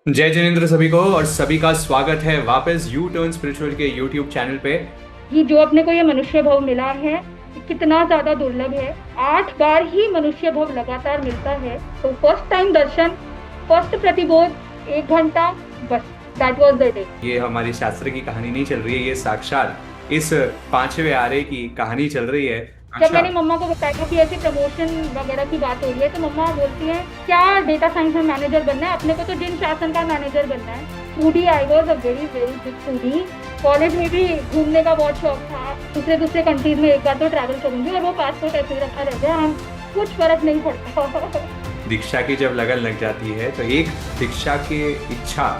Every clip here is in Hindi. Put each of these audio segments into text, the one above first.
जय जिनेन्द्र सभी को और सभी का स्वागत है वापस यू टर्न स्पिरिचुअल के यूट्यूब चैनल पे। कि जो अपने को ये मनुष्य भव मिला है, ये कितना ज्यादा दुर्लभ है। 8 बार ही मनुष्य भव लगातार मिलता है। तो फर्स्ट टाइम दर्शन, फर्स्ट प्रतिबोध, 1 घंटा, बस दैट वाज द डे। ये हमारी शास्त्र की कहानी नहीं चल रही है, ये साक्षात इस पांचवें आरे की कहानी चल रही है। जब अच्छा। मैंने मम्मा को बताया कि ऐसे प्रमोशन वगैरह की बात हो रही है, तो मम्मा बोलती है क्या डेटा साइंस में मैनेजर बनना है, अपने को तो जिन शासन का मैनेजर बनना है। Foodie, I was a very very big foodie. College में भी घूमने का बहुत शौक था। दूसरे दूसरे कंट्रीज में एक बार तो ट्रैवल करूंगी, और वो पासपोर्ट ऐसे ही रखा रह गया। हम कुछ फर्क नहीं पड़ता। दीक्षा की जब लगन लग जाती है तो एक दीक्षा की इच्छा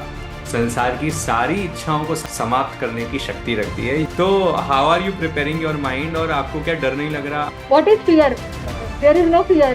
संसार की सारी इच्छाओं को समाप्त करने की शक्ति रखती है। तो how are you preparing your mind, और आपको क्या डर नहीं लग रहा? What is fear? There is no fear.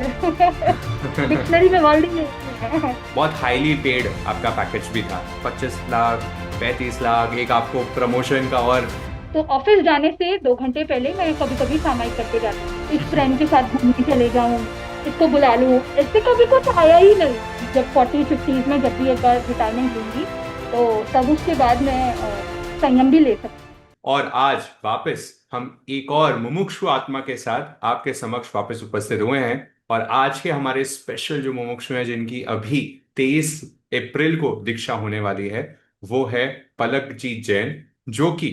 Dictionary में वर्ड ही नहीं है। बहुत हाईली पेड आपका पैकेज भी था, 25 लाख, 35 लाख, एक आपको प्रमोशन का। और तो ऑफिस जाने से 2 घंटे पहले मैं कभी कभी सामायिक करके जाती हूँ, इस फ्रेंड के साथ घूमने चले जाऊं, इसको बुला लूं। इससे कभी कुछ आया ही नहीं। जब 40-50s में जब भी एक बार रिटायरमेंट लूंगी, तो तब उसके बाद मैं संयम भी ले सकती और आज वापस हम एक और मुमुक्षु आत्मा के साथ आपके समक्ष वापस उपस्थित हुए हैं। और आज के हमारे स्पेशल जो मुमुक्षु हैं, जिनकी अभी 23 अप्रैल को दीक्षा होने वाली है, वो है पलक जी जैन, जो कि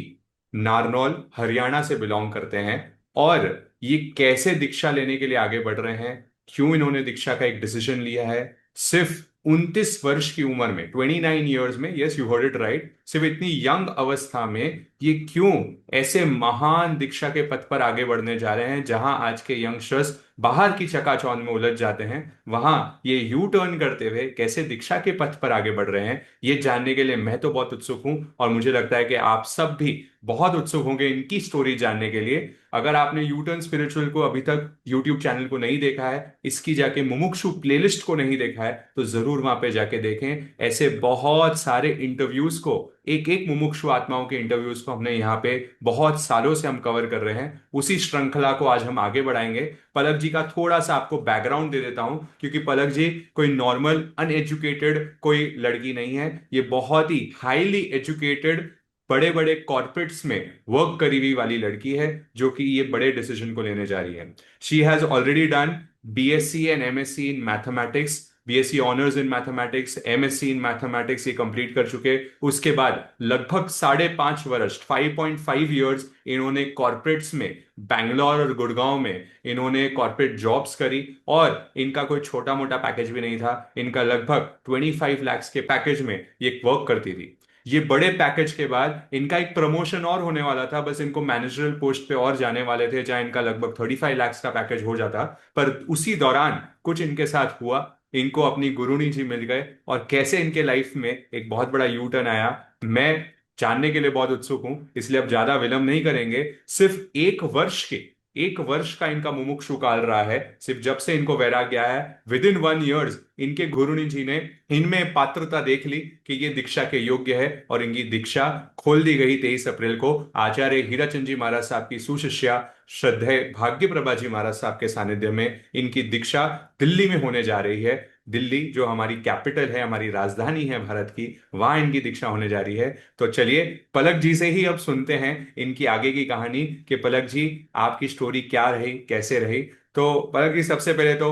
नारनौल हरियाणा से बिलोंग करते हैं। और ये कैसे दीक्षा लेने के लिए आगे बढ़ रहे हैं, क्यों इन्होंने दीक्षा का एक डिसीजन लिया है सिर्फ 29 वर्ष की उम्र में, 29 ईयर्स में, yes you heard it right, सिर्फ इतनी यंग अवस्था में ये क्यों ऐसे महान दीक्षा के पथ पर आगे बढ़ने जा रहे हैं। जहां आज के यंगस्टर्स बाहर की चकाचौंध में उलझ जाते हैं, वहां ये यू टर्न करते हुए कैसे दीक्षा के पथ पर आगे बढ़ रहे हैं, ये जानने के लिए मैं तो बहुत उत्सुक हूं। और मुझे लगता है कि आप सब भी बहुत उत्सुक होंगे इनकी स्टोरी जानने के लिए। अगर आपने यू टर्न स्पिरिचुअल को अभी तक यूट्यूब चैनल को नहीं देखा है, इसकी जाके मुमुक्षु प्लेलिस्ट को नहीं देखा है, तो जरूर वहां पे जाके देखें। ऐसे बहुत सारे इंटरव्यूज को, एक एक मुमुक्षु आत्माओं के इंटरव्यूज को हमने यहाँ पे बहुत सालों से हम कवर कर रहे हैं। उसी श्रृंखला को आज हम आगे बढ़ाएंगे। पलक जी का थोड़ा सा आपको बैकग्राउंड दे देता हूं, क्योंकि पलक जी कोई नॉर्मल अनएजुकेटेड कोई लड़की नहीं है। ये बहुत ही हाईली एजुकेटेड, बड़े बड़े कॉर्पोरेट्स में वर्क करी हुई वाली लड़की है, जो कि ये बड़े डिसीजन को लेने जा रही है। She has already done BSc and MSc in mathematics, BSc honours in mathematics, MSc in mathematics ये कंप्लीट कर चुके। उसके बाद लगभग 5.5 वर्ष, 5.5 ईयर्स इन्होंने कॉर्पोरेट्स में, बैंगलोर और गुड़गांव में इन्होंने कॉर्पोरेट जॉब्स करी। और इनका कोई छोटा मोटा पैकेज भी नहीं था, इनका लगभग 25 लाख के पैकेज में ये वर्क करती थी। ये बड़े पैकेज के बाद इनका एक प्रमोशन और होने वाला था, बस इनको मैनेजरल पोस्ट पे और जाने वाले थे, जहां इनका लगभग 35 लाख का पैकेज हो जाता। पर उसी दौरान कुछ इनके साथ हुआ, इनको अपनी गुरुनी जी मिल गए, और कैसे इनके लाइफ में एक बहुत बड़ा यू टर्न आया, मैं जानने के लिए बहुत उत्सुक हूं। इसलिए अब ज्यादा विलंब नहीं करेंगे। सिर्फ 1 वर्ष के, 1 वर्ष का इनका मुमुक्षु काल रहा है, सिर्फ जब से इनको वैराग्य आया है, विद इन 1 ईयर्स इनके गुरुनी जी ने इनमें पात्रता देख ली कि ये दीक्षा के योग्य है, और इनकी दीक्षा खोल दी गई 23 अप्रैल को आचार्य हीराचंद जी महाराज साहब की सुशिष्या श्रद्धेय भाग्य प्रभा जी महाराज साहब के सानिध्य में इनकी दीक्षा दिल्ली में होने जा रही है। दिल्ली जो हमारी कैपिटल है, हमारी राजधानी है भारत की, वहां इनकी दीक्षा होने जा रही है। तो चलिए पलक जी से ही अब सुनते हैं इनकी आगे की कहानी, कि पलक जी आपकी स्टोरी क्या रही, कैसे रही। तो पलक जी, सबसे पहले तो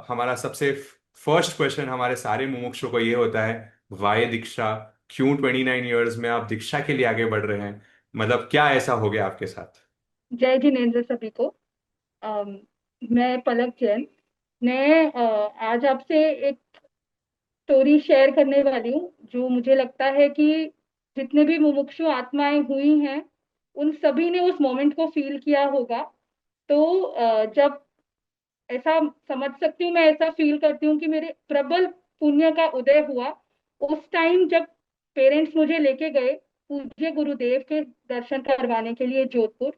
हमारा सबसे फर्स्ट क्वेश्चन हमारे सारे मुमुक्षुओं को ये होता है, वाई दीक्षा? क्यों 29 ईयर्स में आप दीक्षा के लिए आगे बढ़ रहे हैं? मतलब क्या ऐसा हो गया आपके साथ? हूँ। जय जिनेन्द्र सभी को। अम, मैं पलक जैन। मैं आज आपसे एक स्टोरी शेयर करने वाली हूँ, जो मुझे लगता है कि जितने भी मुमुक्षु आत्माएं हुई हैं, उन सभी ने उस मोमेंट को फील किया होगा। तो जब ऐसा समझ सकती हूँ, मैं ऐसा फील करती हूँ कि मेरे प्रबल पुण्य का उदय हुआ उस टाइम, जब पेरेंट्स मुझे लेके गए पूज्य गुरुदेव के दर्शन करवाने के लिए जोधपुर।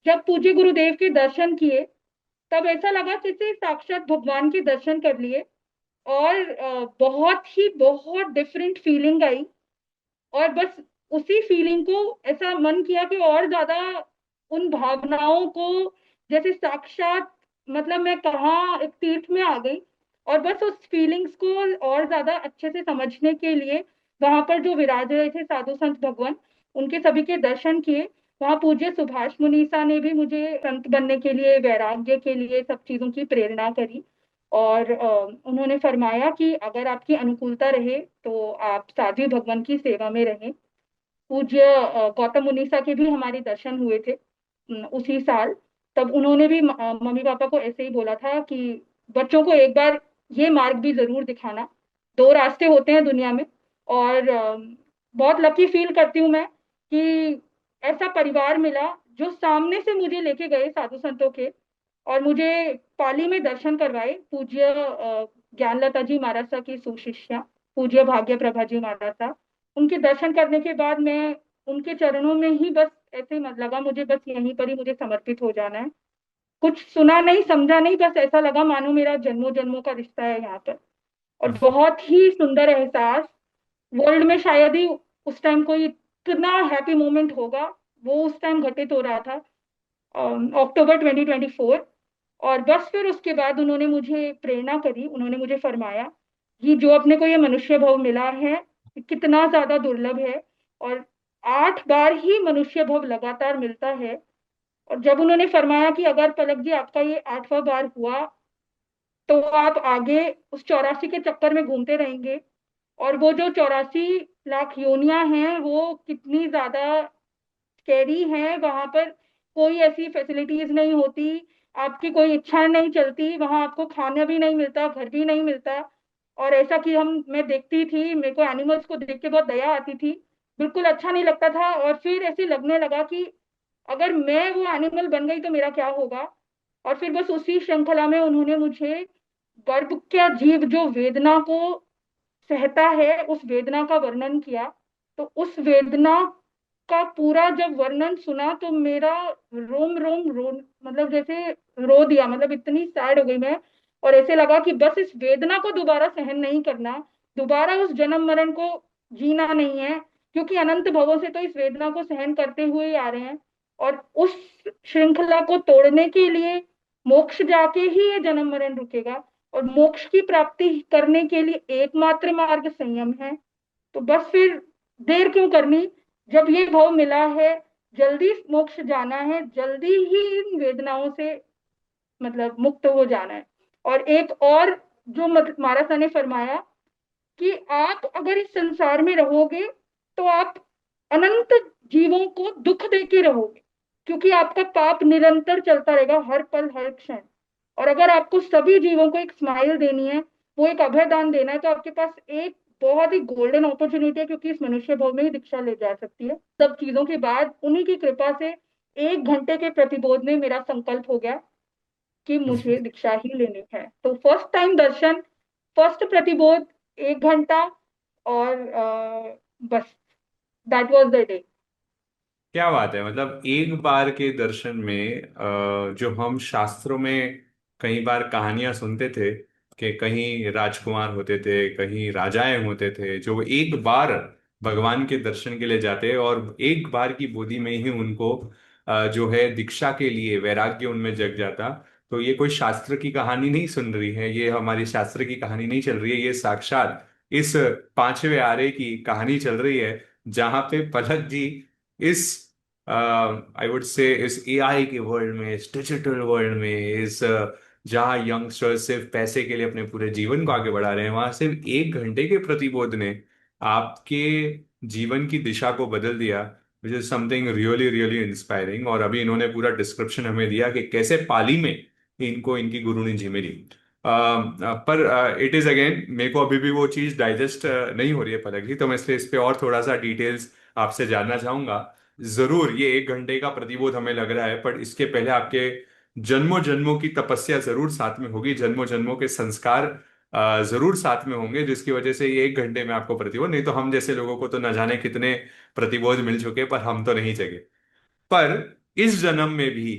जब पूज्य गुरुदेव के दर्शन किए, तब ऐसा लगा जैसे साक्षात भगवान के दर्शन कर लिए। और बहुत डिफरेंट फीलिंग आई। और बस उसी फीलिंग को ऐसा मन किया कि और ज्यादा उन भावनाओं को, जैसे साक्षात, मतलब मैं कहाँ एक तीर्थ में आ गई। और बस उस फीलिंग्स को और ज्यादा अच्छे से समझने के लिए वहां पर जो विराज रहे थे साधु संत भगवान, उनके सभी के दर्शन किए। वहां पूज्य सुभाष मुनीसा ने भी मुझे संत बनने के लिए, वैराग्य के लिए, सब चीजों की प्रेरणा करी। और उन्होंने फरमाया कि अगर आपकी अनुकूलता रहे तो आप साध्वी भगवान की सेवा में रहें। पूज्य गौतम मुनीसा के भी हमारे दर्शन हुए थे उसी साल। तब उन्होंने भी मम्मी पापा को ऐसे ही बोला था कि बच्चों को एक बार ये मार्ग भी जरूर दिखाना। दो रास्ते होते हैं दुनिया में। और बहुत लकी फील करती हूँ मैं कि ऐसा परिवार मिला जो सामने से मुझे लेके गए साधु संतों के, और मुझे पाली में दर्शन करवाए। पूज्य ज्ञानलता जी महाराज साहब की सुशिष्या पूज्य भाग्य प्रभा जी महाराज साहब, उनके दर्शन करने के बाद मैं उनके चरणों में ही बस ऐसे ही मत लगा, मुझे बस यहीं पर ही मुझे समर्पित हो जाना है। कुछ सुना नहीं, समझा नहीं, बस ऐसा लगा मानो मेरा जन्मों जन्मों का रिश्ता है यहाँ पर। और बहुत ही सुंदर एहसास। वर्ल्ड में शायद ही उस टाइम कोई इतना हैप्पी मोमेंट होगा, वो उस टाइम घटित हो रहा था, अक्टूबर 2024। और बस फिर उसके बाद उन्होंने मुझे प्रेरणा करी, उन्होंने मुझे फरमाया कि जो अपने को ये मनुष्य भव मिला है कितना ज्यादा दुर्लभ है, और 8 बार ही मनुष्य भव लगातार मिलता है। और जब उन्होंने फरमाया कि अगर पलक जी आपका ये 8वां बार हुआ तो आप आगे उस 84 के चक्कर में घूमते रहेंगे, और वो जो 84 लाख योनियां हैं वो कितनी ज्यादा स्कैरी है। वहां पर कोई ऐसी फैसिलिटीज नहीं होती, आपकी कोई इच्छा नहीं चलती, वहां आपको खाना भी नहीं मिलता, घर भी नहीं मिलता। और ऐसा कि हम मैं देखती थी, मेरे को एनिमल्स को देख के बहुत दया आती थी, बिल्कुल अच्छा नहीं लगता था। और फिर ऐसे लगने लगा कि अगर मैं वो एनिमल बन गई तो मेरा क्या होगा। और फिर बस उसी श्रृंखला में उन्होंने मुझे गर्भ का जीव जो वेदना को सहता है उस वेदना का वर्णन किया। तो उस वेदना का पूरा जब वर्णन सुना तो मेरा रोम रोम रो, मतलब जैसे रो दिया, मतलब इतनी सैड हो गई मैं। और ऐसे लगा कि बस इस वेदना को दोबारा सहन नहीं करना, दोबारा उस जन्म मरण को जीना नहीं है, क्योंकि अनंत भवों से तो इस वेदना को सहन करते हुए ही आ रहे हैं। और उस श्रृंखला को तोड़ने के लिए मोक्ष जाके ही ये जन्म मरण रुकेगा। और मोक्ष की प्राप्ति करने के लिए एकमात्र मार्ग संयम है। तो बस फिर देर क्यों करनी, जब ये भाव मिला है, जल्दी मोक्ष जाना है, जल्दी ही इन वेदनाओं से मतलब मुक्त हो जाना है। और एक और जो महाराज ने फरमाया कि आप अगर इस संसार में रहोगे तो आप अनंत जीवों को दुख देके रहोगे, क्योंकि आपका पाप निरंतर चलता रहेगा हर पल हर क्षण। और अगर आपको सभी जीवों को एक स्माइल देनी है, वो एक अभय दान देना है, तो आपके पास एक बहुत ही गोल्डन अपॉर्चुनिटी है, क्योंकि इस मनुष्य भाव में ही दीक्षा ले जा सकती है। सब चीजों के बाद उन्हीं की कृपा से 1 घंटे के प्रतिबोध में मेरा संकल्प हो गया कि मुझे दीक्षा ही लेनी है। तो फर्स्ट टाइम दर्शन, फर्स्ट प्रतिबोध, 1 घंटा, और बस दैट वाज द डे। क्या बात है। मतलब एक बार के दर्शन में जो हम शास्त्रों में कई बार कहानियां सुनते थे कि कहीं राजकुमार होते थे, कहीं राजाएं होते थे जो एक बार भगवान के दर्शन के लिए जाते और एक बार की गोदी में ही उनको जो है दीक्षा के लिए वैराग्य उनमें जग जाता। तो ये कोई शास्त्र की कहानी नहीं सुन रही है, ये हमारी शास्त्र की कहानी नहीं चल रही है, ये साक्षात इस 5वें आरे की कहानी चल रही है, जहां पे पलक जी इस आई वुड से इस एआई के वर्ल्ड में, इस डिजिटल वर्ल्ड में, इस जहाँ यंगस्टर्स सिर्फ पैसे के लिए अपने पूरे जीवन को आगे बढ़ा रहे हैं, वहां सिर्फ 1 घंटे के प्रतिबोध ने आपके जीवन की दिशा को बदल दिया, विच is something really really inspiring. और अभी इन्होंने पूरा डिस्क्रिप्शन हमें दिया कि कैसे पाली में इनको इनकी गुरु ने झिमेरी दी। पर इट इज अगेन, मेरे को अभी भी वो चीज़ डाइजेस्ट नहीं हो रही है पलक जी, तो मैं इसलिए इस पे और थोड़ा सा डिटेल्स आपसे जानना चाहूंगा। जरूर ये 1 घंटे का प्रतिबोध हमें लग रहा है, पर इसके पहले आपके जन्मों जन्मों की तपस्या जरूर साथ में होगी, जन्मों जन्मों के संस्कार जरूर साथ में होंगे, जिसकी वजह से ये 1 घंटे में आपको प्रतिबोध, नहीं तो हम जैसे लोगों को तो न जाने कितने प्रतिबोध मिल चुके, पर हम तो नहीं जगे। पर इस जन्म में भी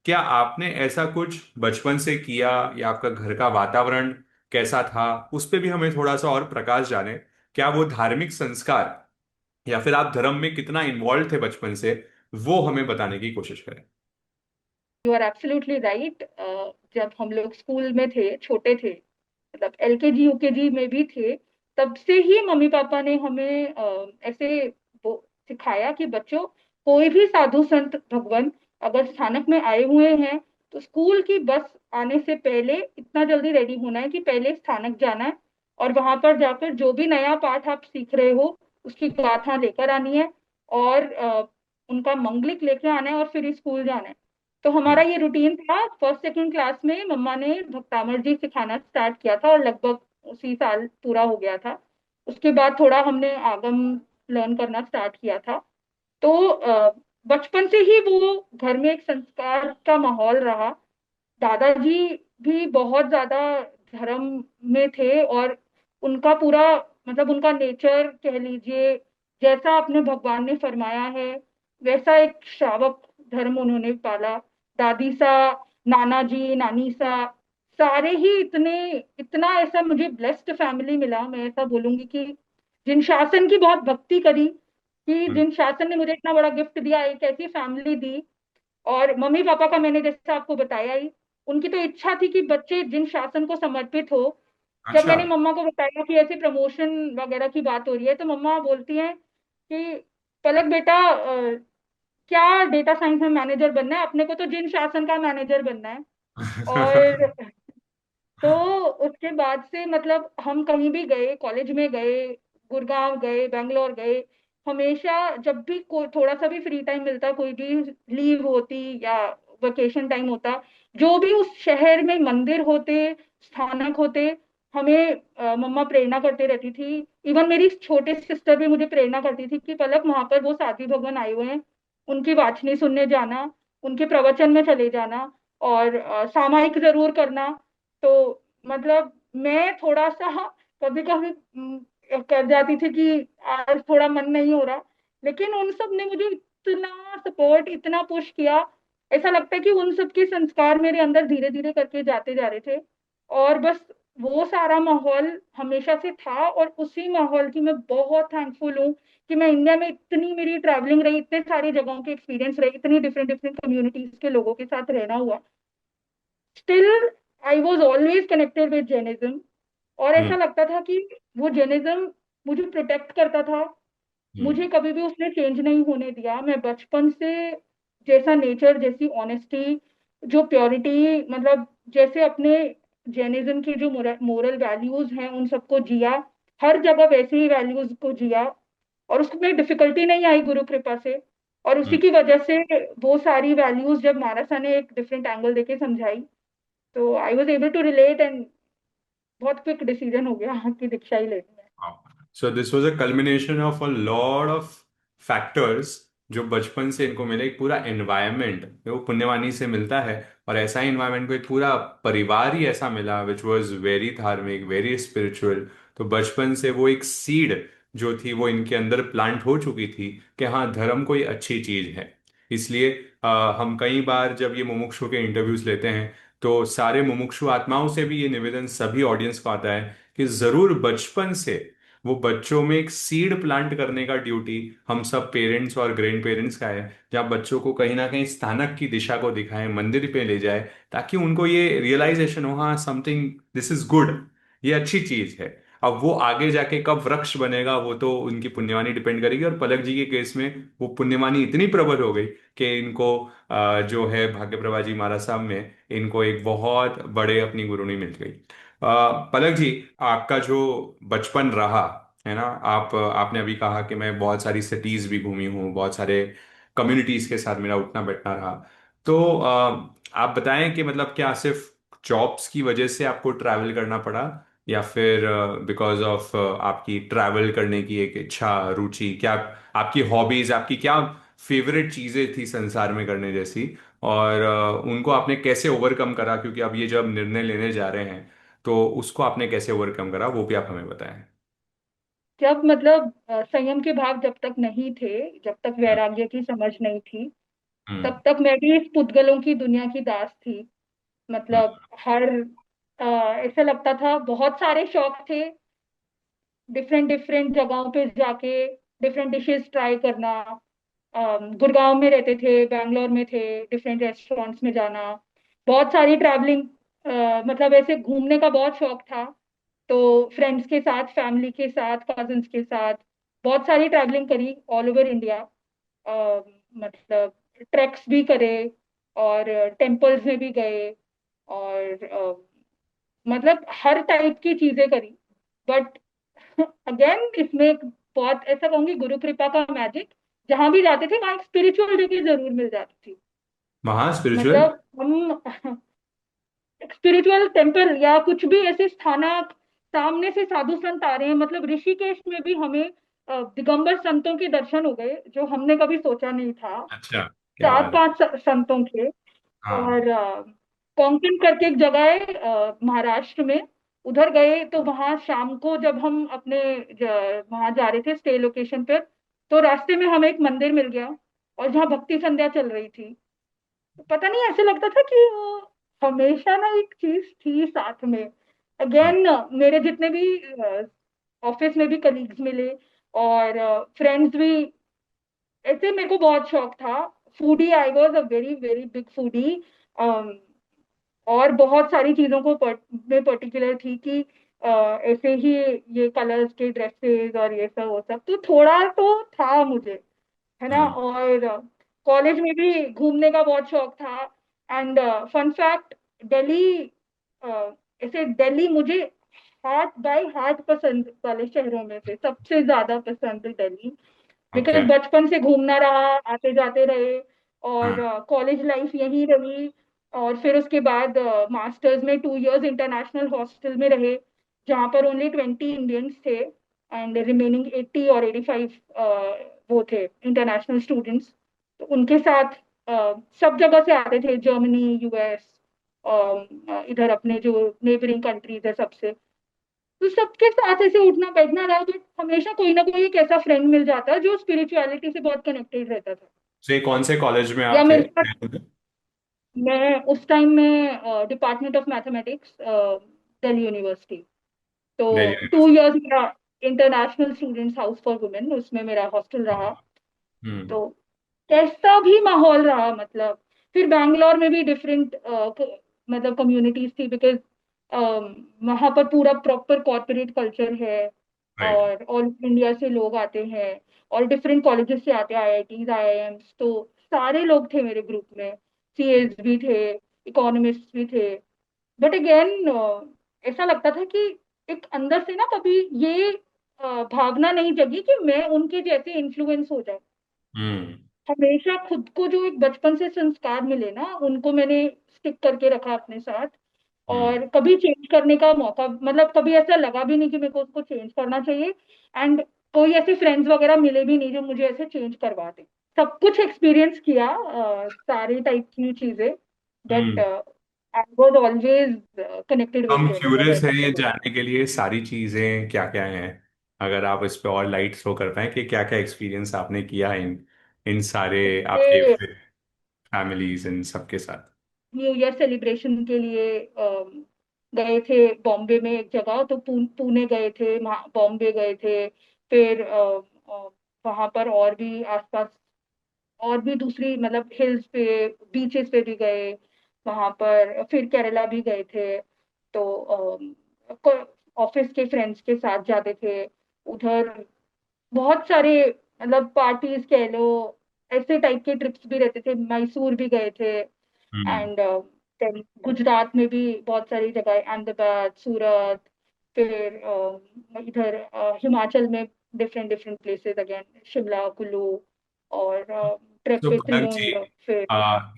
क्या आपने ऐसा कुछ बचपन से किया, या आपका घर का वातावरण कैसा था, उस पे भी हमें थोड़ा सा और प्रकाश डालें। क्या वो धार्मिक संस्कार, या फिर आप धर्म में कितना इन्वॉल्व थे बचपन से, वो हमें बताने की कोशिश करें। You are absolutely right. जब हम लोग स्कूल में थे, छोटे थे, मतलब LKG UKG में भी थे, तब से ही मम्मी पापा ने हमें ऐसे वो सिखाया कि बच्चों, कोई भी साधु संत भगवान अगर स्थानक में आए हुए हैं तो स्कूल की बस आने से पहले इतना जल्दी रेडी होना है कि पहले स्थानक जाना है, और वहां पर जाकर जो भी नया पाठ आप सीख रहे हो उसकी गाथा लेकर आनी है, और उनका मंगलिक लेके आना है, और फिर स्कूल जाना है। तो हमारा ये रूटीन था। फर्स्ट सेकंड क्लास में मम्मा ने भक्तामर जी सिखाना स्टार्ट किया था, और लगभग उसी साल पूरा हो गया था। उसके बाद थोड़ा हमने आगम लर्न करना स्टार्ट किया था। तो बचपन से ही वो घर में एक संस्कार का माहौल रहा। दादाजी भी बहुत ज्यादा धर्म में थे, और उनका पूरा मतलब उनका नेचर कह लीजिए, जैसा अपने भगवान ने फरमाया है वैसा एक श्रावक धर्म उन्होंने पाला। दादी सा, नाना जी, नानी सा, सारे ही इतने, इतना ऐसा मुझे ब्लेस्ड फैमिली मिला। मैं ऐसा बोलूंगी कि जिन शासन की बहुत भक्ति करी, कि हम्म। जिन शासन ने मुझे इतना बड़ा गिफ्ट दिया, एक ऐसी फैमिली दी। और मम्मी पापा का मैंने जैसे आपको बताया ही, उनकी तो इच्छा थी कि बच्चे जिन शासन को समर्पित हो। जब अच्छा। मैंने मम्मा को बताया कि ऐसे प्रमोशन वगैरह की बात हो रही है, तो मम्मा बोलती हैं कि पलक बेटा, क्या डेटा साइंस में मैनेजर बनना है? अपने को तो जिन शासन का मैनेजर बनना है। और तो उसके बाद से मतलब हम कहीं भी गए, कॉलेज में गए, गुड़गांव गए, बेंगलोर गए, हमेशा जब भी थोड़ा सा भी फ्री टाइम मिलता, कोई भी लीव होती या वेकेशन टाइम होता, जो भी उस शहर में मंदिर होते, स्थानक होते, हमें मम्मा प्रेरणा करते रहती थी। इवन मेरी छोटी सिस्टर भी मुझे प्रेरणा करती थी कि पलक, वहां पर वो साथी भगवान आए हुए हैं, उनकी वाचनी सुनने जाना, उनके प्रवचन में चले जाना, और सामायिक जरूर करना। तो मतलब मैं थोड़ा सा कभी कभी कर जाती थी कि आज थोड़ा मन नहीं हो रहा, लेकिन उन सब ने मुझे इतना सपोर्ट, इतना पुश किया। ऐसा लगता है कि उन सब के संस्कार मेरे अंदर धीरे धीरे करके जाते जा रहे थे। और बस वो सारा माहौल हमेशा से था, और उसी माहौल की मैं बहुत थैंकफुल हूँ कि मैं इंडिया में इतनी मेरी ट्रैवलिंग रही, इतने सारी जगहों के एक्सपीरियंस रही, इतनी डिफरेंट डिफरेंट कम्युनिटीज के लोगों के साथ रहना हुआ। Still I was always connected with Jainism. और ऐसा हम्म। लगता था कि वो जैनिज्म मुझे प्रोटेक्ट करता था। हम्म। मुझे कभी भी उसने चेंज नहीं होने दिया। मैं बचपन से जैसा नेचर, जैसी ऑनेस्टी, जो प्योरिटी, मतलब जैसे अपने जैनिज्म की जो मोरल वैल्यूज हैं उन सबको जिया, हर जगह वैसे ही वैल्यूज को जिया। और उसमें डिफिकल्टी नहीं आई, गुरु कृपा से। और उसी हम्म। की वजह से वो सारी वैल्यूज जब मारासा ने एक डिफरेंट एंगल देके समझाई, तो I was able to relate, and बहुत क्विक डिसीजन हो गया कि दीक्षा ही लेनी है। Wow. So this was a culmination of a lot of factors जो बचपन से इनको मिले। एक पूरा एनवायरनमेंट वो पुण्यवानी से मिलता है, और ऐसा ही एनवायरनमेंट को एक पूरा परिवार ही ऐसा मिला विच वाज वेरी धार्मिक, वेरी स्पिरिचुअल। तो बचपन से वो एक सीड जो थी वो इनके अंदर प्लांट हो चुकी थी कि हाँ, धर्म कोई अच्छी चीज है। इसलिए हम कई बार जब ये मुमुक्षु के इंटरव्यूज लेते हैं तो सारे मुमुक्षु आत्माओं से भी ये निवेदन सभी ऑडियंस को आता है कि जरूर बचपन से वो बच्चों में एक सीड प्लांट करने का ड्यूटी हम सब पेरेंट्स और ग्रैंड पेरेंट्स का है, जहाँ बच्चों को कहीं ना कहीं स्थानक की दिशा को दिखाएं, मंदिर पे ले जाए, ताकि उनको ये रियलाइजेशन हो, हाँ समथिंग दिस इज गुड, ये अच्छी चीज है। अब वो आगे जाके कब वृक्ष बनेगा वो तो उनकी पुण्यवानी डिपेंड करेगी। और पलक जी के केस में वो पुण्यवानी इतनी प्रबल हो गई कि इनको जो है भाग्य प्रभा जी महाराज साहब में इनको एक बहुत बड़े अपनी गुरुनी मिल गई। पलक जी, आपका जो बचपन रहा है ना, आपने अभी कहा कि मैं बहुत सारी सिटीज भी घूमी हूँ, बहुत सारे कम्युनिटीज के साथ मेरा उठना बैठना रहा। तो आप बताएं कि मतलब क्या सिर्फ जॉब्स की वजह से आपको ट्रैवल करना पड़ा, या फिर बिकॉज ऑफ आपकी ट्रैवल करने की एक इच्छा, रुचि, क्या आपकी हॉबीज, आपकी क्या फेवरेट चीजें थी संसार में करने जैसी, और उनको आपने कैसे ओवरकम करा, क्योंकि अब ये जब निर्णय लेने जा रहे हैं तो उसको आपने कैसे ओवरकम करा वो भी आप हमें बताएं। जब मतलब संयम के भाव जब तक नहीं थे, जब तक हम्म। वैराग्य की समझ नहीं थी, हम्म। तब तक मैं भी इस पुद्गलों की दुनिया की दास थी। हम्म। मतलब हर ऐसा लगता था, बहुत सारे शौक थे, डिफरेंट डिफरेंट जगहों पे जाके डिफरेंट डिशेस ट्राई करना। गुड़गांव में रहते थे, बैंगलोर में थे, डिफरेंट रेस्टोरेंट्स में जाना, बहुत सारी ट्रैवलिंग, मतलब ऐसे घूमने का बहुत शौक था। तो फ्रेंड्स के साथ, फैमिली के साथ, कजिन्स के साथ बहुत सारी ट्रैवलिंग करी ऑल ओवर इंडिया। मतलब ट्रैक्स भी करे, और टेम्पल्स में भी गए, और मतलब हर टाइप की चीजें करी। बट अगेन इसमें एक बहुत ऐसा कहूंगी गुरु कृपा का मैजिक, जहां भी जाते थे वहां एक स्पिरिचुअल जगह जरूर मिल जाती थी। वहाँ स्पिरिचुअल। मतलब हम स्पिरिचुअल टेम्पल या कुछ भी ऐसे स्थानक, सामने से साधु संत आ रहे हैं। मतलब ऋषिकेश में भी हमें दिगंबर संतों के दर्शन हो गए, जो हमने कभी सोचा नहीं था। अच्छा, क्या चार बात है। पांच संतों के। हाँ। और कोंकण करके एक जगह है महाराष्ट्र में, उधर गए तो वहां शाम को जब हम अपने वहां जा रहे थे स्टे लोकेशन पर, तो रास्ते में हमें एक मंदिर मिल गया, और जहाँ भक्ति संध्या चल रही थी। तो पता नहीं ऐसे लगता था कि वो हमेशा ना एक चीज थी साथ में। हाँ। अगेन मेरे जितने भी ऑफिस में भी कलीग्स मिले, और फ्रेंड्स भी ऐसे। मेरे को बहुत शौक था, foodie, I was a very very big foodie. और बहुत सारी चीजों को में पर्टिकुलर थी कि ऐसे ही ये कलर्स के ड्रेसेस और ये सब वो सब तो थोड़ा तो था मुझे, है ना। हम्म। और कॉलेज में भी घूमने का बहुत शौक था। एंड फन फैक्ट, दिल्ली, ऐसे दिल्ली मुझे हार्ट बाय हार्ट पसंद वाले शहरों में से सबसे ज्यादा पसंद है दिल्ली। ओके। बिकॉज बचपन से घूमना रहा, आते जाते रहे, और हम्म। कॉलेज लाइफ यहीं रही। और फिर उसके बाद मास्टर्स में 2 इयर्स इंटरनेशनल हॉस्टल में रहे, जहाँ पर ओनली 20 इंडियंस थे, एंड रिमेनिंग 80 और 85 वो थे इंटरनेशनल स्टूडेंट्स। तो उनके साथ सब जगह से आते थे, जर्मनी, यूएस, इधर अपने जो नेबरिंग कंट्रीज है सबसे। तो सबके साथ ऐसे उठना बैठना रहा, बट हमेशा कोई ना कोई एक ऐसा फ्रेंड मिल जाता जो स्पिरिचुअलिटी से बहुत कनेक्टेड रहता था। तो ये कौन से कॉलेज में या आप थे? मेरे साथ, मैं उस टाइम में department of mathematics, Delhi university. तो दिल्ली। 2 इयर्स मेरा international students house for women, उसमें मेरा हॉस्टल रहा। हम्म। तो कैसा भी माहौल रहा, मतलब फिर बैंगलोर में भी डिफरेंट मतलब कम्युनिटीज थी, बिकॉज वहां पर पूरा प्रॉपर कॉर्पोरेट कल्चर है, राइट। और ऑल इंडिया से लोग आते हैं, और डिफरेंट कॉलेजेस से आते हैं, आईआईटीज, आईआईएम्स। तो सारे लोग थे मेरे ग्रुप में, सीएस भी थे, इकोनॉमिस्ट भी थे। बट अगेन ऐसा लगता था कि एक अंदर से ना कभी ये भावना नहीं जगी कि मैं उनके जैसे इन्फ्लुएंस हो जाऊं। हम्म। हमेशा खुद को जो एक बचपन से संस्कार मिले ना, उनको मैंने स्टिक करके रखा अपने साथ। हम्म। और कभी चेंज करने का मौका, मतलब कभी ऐसा लगा भी नहीं कि मेरे को उसको चेंज करना चाहिए। एंड कोई ऐसे फ्रेंड्स वगैरह मिले भी नहीं जो मुझे ऐसे चेंज करवा दे। सब कुछ एक्सपीरियंस किया, सारी टाइप की चीजें। But hmm. I was always connected with हम हिम, वट क्यूरियस हैं एवर। ये जानने के लिए सारी चीजें क्या क्या हैं। अगर आप इस पे और लाइट थ्रो कर पाए कि क्या क्या एक्सपीरियंस आपने किया है इन इन सारे आपके जैसे फैमिलीज इन सबके साथ। न्यू ईयर सेलिब्रेशन के लिए गए थे बॉम्बे में एक जगह, तो पुणे गए थे, बॉम्बे गए थे। फिर वहां पर और भी आसपास, और भी दूसरी मतलब हिल्स पे, बीचेस पे भी गए वहां पर। फिर केरला भी गए थे। तो ऑफिस के फ्रेंड्स के साथ जाते थे उधर। बहुत सारे मतलब पार्टीज कह लो, ऐसे टाइप के ट्रिप्स भी रहते थे। मैसूर भी गए थे। हम्म। एंड गुजरात में भी बहुत सारी जगह, अहमदाबाद, सूरत। फिर इधर हिमाचल में different different places, again Shimla, Kullu, और ट्रैक तो पे पलक जी, त्रिउंड। फिर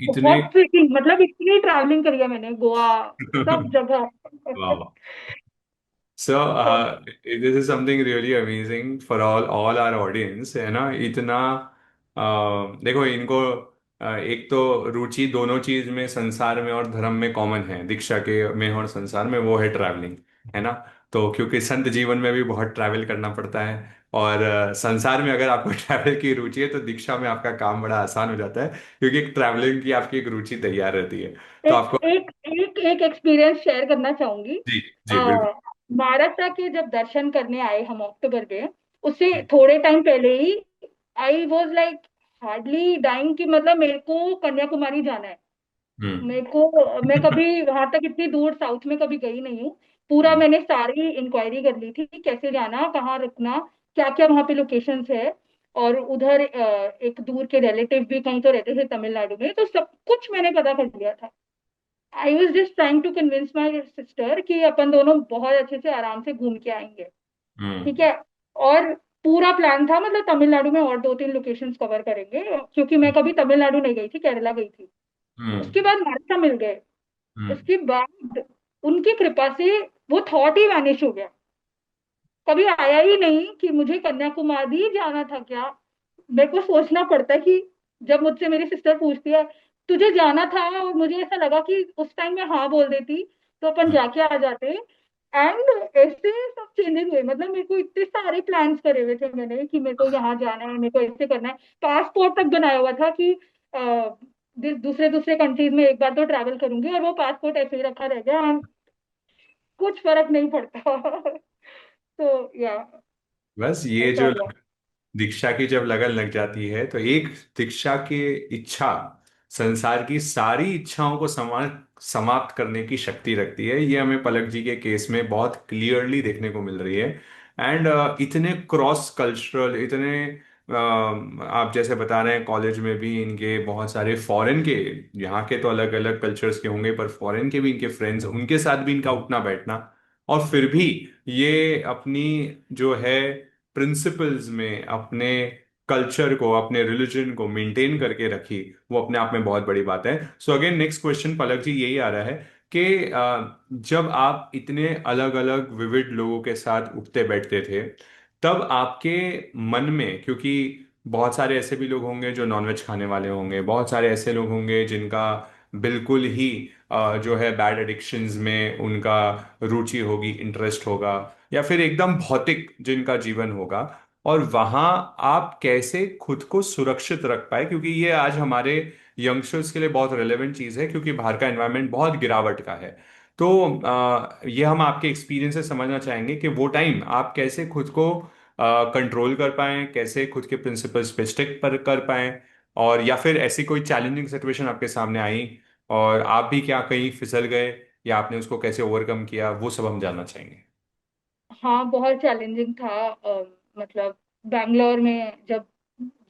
इतने बहुत ट्रेकिंग, मतलब इतनी ट्रैवलिंग करी है मैंने, गोवा, सब जगह। वाह। So सब। this is something really amazing for all our audience है ना। इतना देखो इनको एक तो रुचि दोनों चीज में, संसार में और धर्म में कॉमन है, दीक्षा के में और संसार में, वो है ट्रैवलिंग, है ना। तो क्योंकि संत जीवन में भी बहुत ट्रैवल करना पड़ता है, और संसार में अगर आपको ट्रैवल की रुचि है तो दीक्षा में आपका काम बड़ा आसान हो जाता है, क्योंकि एक ट्रैवलिंग की आपकी एक रुचि तैयार रहती है। तो एक आपको। एक एक एक एक्सपीरियंस शेयर करना चाहूंगी। जी। जी बिल्कुल। महाराष्ट्र के जब दर्शन करने आए हम अक्टूबर में, उससे थोड़े टाइम पहले ही I was like hardly dying कि मतलब मेरे को कन्याकुमारी जाना है। हम्म। मेरे को, मैं कभी वहां तक इतनी दूर साउथ में कभी गई नहीं हूँ। पूरा हम्म। मैंने सारी इंक्वायरी कर ली थी कि कैसे जाना, कहाँ रुकना, क्या क्या वहाँ पे लोकेशंस है। और उधर एक दूर के रिलेटिव भी कहीं तो रहते थे तमिलनाडु में, तो सब कुछ मैंने पता कर लिया था। I was just trying to convince my sister कि अपन दोनों बहुत अच्छे से आराम से घूम के आएंगे। ठीक हम्म। है। और पूरा प्लान था, मतलब तमिलनाडु में और 2-3 लोकेशंस कवर करेंगे, क्योंकि मैं कभी तमिलनाडु नहीं गई थी, केरला गई थी। हम्म। उसके बाद महाराष्ट्र मिल गए। हम्म। उसके बाद उनकी कृपा से वो थॉट ही वैनिश हो गया। कभी आया ही नहीं कि मुझे कन्याकुमारी जाना था क्या। मेरे को सोचना पड़ता है कि जब मुझसे मेरी सिस्टर पूछती है तुझे जाना था, और मुझे ऐसा लगा कि उस टाइम मैं हाँ बोल देती तो अपन जाके आ जाते। एंड ऐसे सब चेंजेस हुए, मतलब मेरे को इतने सारे प्लान्स करे हुए थे मैंने कि मेरे को यहाँ जाना है, मेरे को ऐसे करना है। पासपोर्ट तक बनाया हुआ था कि दूसरे दूसरे कंट्रीज में एक बार तो ट्रैवल करूंगी, और वो पासपोर्ट ऐसे ही रखा रह गया and कुछ फर्क नहीं पड़ता। तो या बस ये ऐसा जो हुआ। दीक्षा की जब लगन लग जाती है तो एक दीक्षा की इच्छा संसार की सारी इच्छाओं को समाप्त करने की शक्ति रखती है। ये हमें पलक जी के केस में बहुत क्लियरली देखने को मिल रही है। एंड इतने क्रॉस कल्चरल, इतने आप जैसे बता रहे हैं कॉलेज में भी इनके बहुत सारे फॉरेन के, यहाँ के तो अलग अलग कल्चर्स के होंगे पर फॉरेन के भी इनके फ्रेंड्स, उनके साथ भी इनका उठना बैठना। और फिर भी ये अपनी जो है प्रिंसिपल्स में अपने कल्चर को, अपने रिलीजन को मेंटेन करके रखी, वो अपने आप में बहुत बड़ी बात है। सो अगेन नेक्स्ट क्वेश्चन पलक जी यही आ रहा है कि जब आप इतने अलग अलग विविड लोगों के साथ उठते बैठते थे, तब आपके मन में, क्योंकि बहुत सारे ऐसे भी लोग होंगे जो नॉनवेज खाने वाले होंगे, बहुत सारे ऐसे लोग होंगे जिनका बिल्कुल ही जो है बैड एडिक्शंस में उनका रुचि होगी, इंटरेस्ट होगा, या फिर एकदम भौतिक जिनका जीवन होगा, और वहां आप कैसे खुद को सुरक्षित रख पाए, क्योंकि ये आज हमारे यंगस्टर्स के लिए बहुत रेलेवेंट चीज है क्योंकि बाहर का एनवायरनमेंट बहुत गिरावट का है। तो ये हम आपके एक्सपीरियंस से समझना चाहेंगे कि वो टाइम आप कैसे खुद को कंट्रोल कर पाए, कैसे खुद के प्रिंसिपल्स पे स्टिक पर कर पाए, और या फिर ऐसी कोई चैलेंजिंग सिचुएशन आपके सामने आई और आप भी क्या कहीं फिसल गए, या आपने उसको कैसे ओवरकम किया, वो सब हम जानना चाहेंगे। हाँ, बहुत चैलेंजिंग था। मतलब बैंगलोर में जब,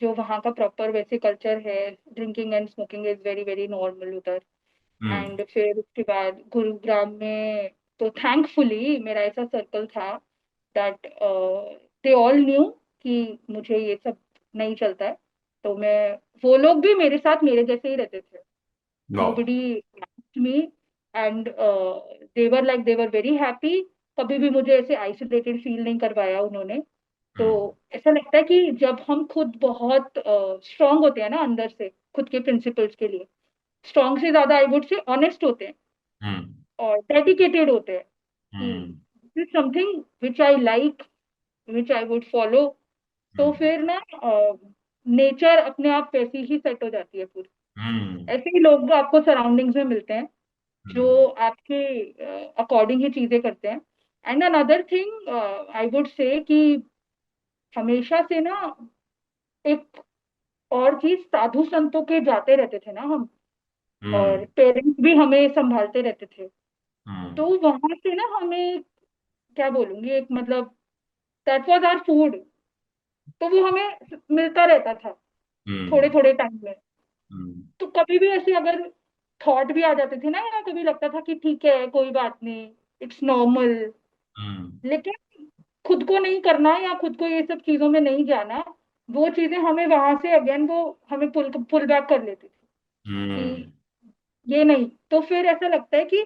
जो वहाँ का प्रॉपर वैसे कल्चर है, drinking and smoking is very very normal उधर। हम्म। एंड फिर उसके बाद गुरुग्राम में तो थैंकफुली मेरा ऐसा सर्कल था दैट दे ऑल न्यू कि मुझे ये सब नहीं चलता है। तो मैं, वो लोग भी मेरे साथ मेरे जैसे ही रहते थे। वाह। nobody asked me and they were very happy। कभी भी मुझे ऐसे आइसोलेटेड फील नहीं करवाया उन्होंने। तो हम्म। ऐसा लगता है कि जब हम खुद बहुत स्ट्रांग होते हैं ना अंदर से, खुद के प्रिंसिपल्स के लिए स्ट्रांग से ज्यादा आई वुड से ऑनेस्ट होते हैं हम्म। और डेडिकेटेड होते हैं कि hmm. This something which I like, which I would follow. तो हम्म। फिर ना नेचर अपने आप वैसी ही सेट हो जाती है पूरी। हम्म। ऐसे ही लोग आपको सराउंडिंग्स में मिलते हैं हम्म। जो आपके अकॉर्डिंग ही चीजें करते हैं। And another thing I would से कि हमेशा से ना एक और चीज, साधु संतों के जाते रहते थे ना हम, और हम्म। पेरेंट्स भी हमें संभालते रहते थे। हम्म। तो वहां से ना हमें, क्या बोलूंगी, एक मतलब दैट वाज आवर फूड। तो वो हमें मिलता रहता था थोड़े हम्म। थोड़े टाइम में। हम्म। तो कभी भी ऐसे अगर थॉट भी आ जाते थे ना, या कभी लगता था कि ठीक है कोई बात नहीं, इट्स नॉर्मल, हम्म। लेकिन खुद को नहीं करना या खुद को ये सब चीजों में नहीं जाना, वो चीजें हमें वहां से अगेन वो हमें पुल पुल बैक कर लेती थी हम्म। कि ये नहीं। तो फिर ऐसा लगता है कि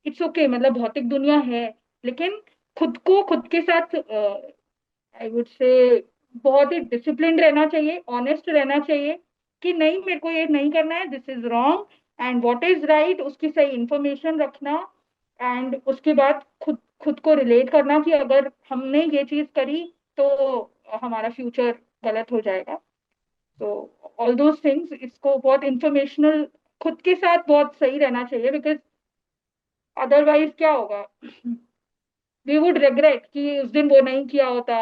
इट्स ओके, मतलब भौतिक दुनिया है, लेकिन खुद को खुद के साथ आई वुड से बहुत ही डिसिप्लिन रहना चाहिए, ऑनेस्ट रहना चाहिए कि नहीं मेरे को ये नहीं करना है, this is wrong and what is right, उसकी सही इंफॉर्मेशन रखना। एंड उसके बाद खुद खुद को रिलेट करना कि अगर हमने ये चीज करी तो हमारा फ्यूचर गलत हो जाएगा। तो ऑल दोज थिंग्स, इसको बहुत इंफॉर्मेशनल, खुद के साथ बहुत सही रहना चाहिए, बिकॉज अदरवाइज क्या होगा, वी वुड रिग्रेट कि उस दिन वो नहीं किया होता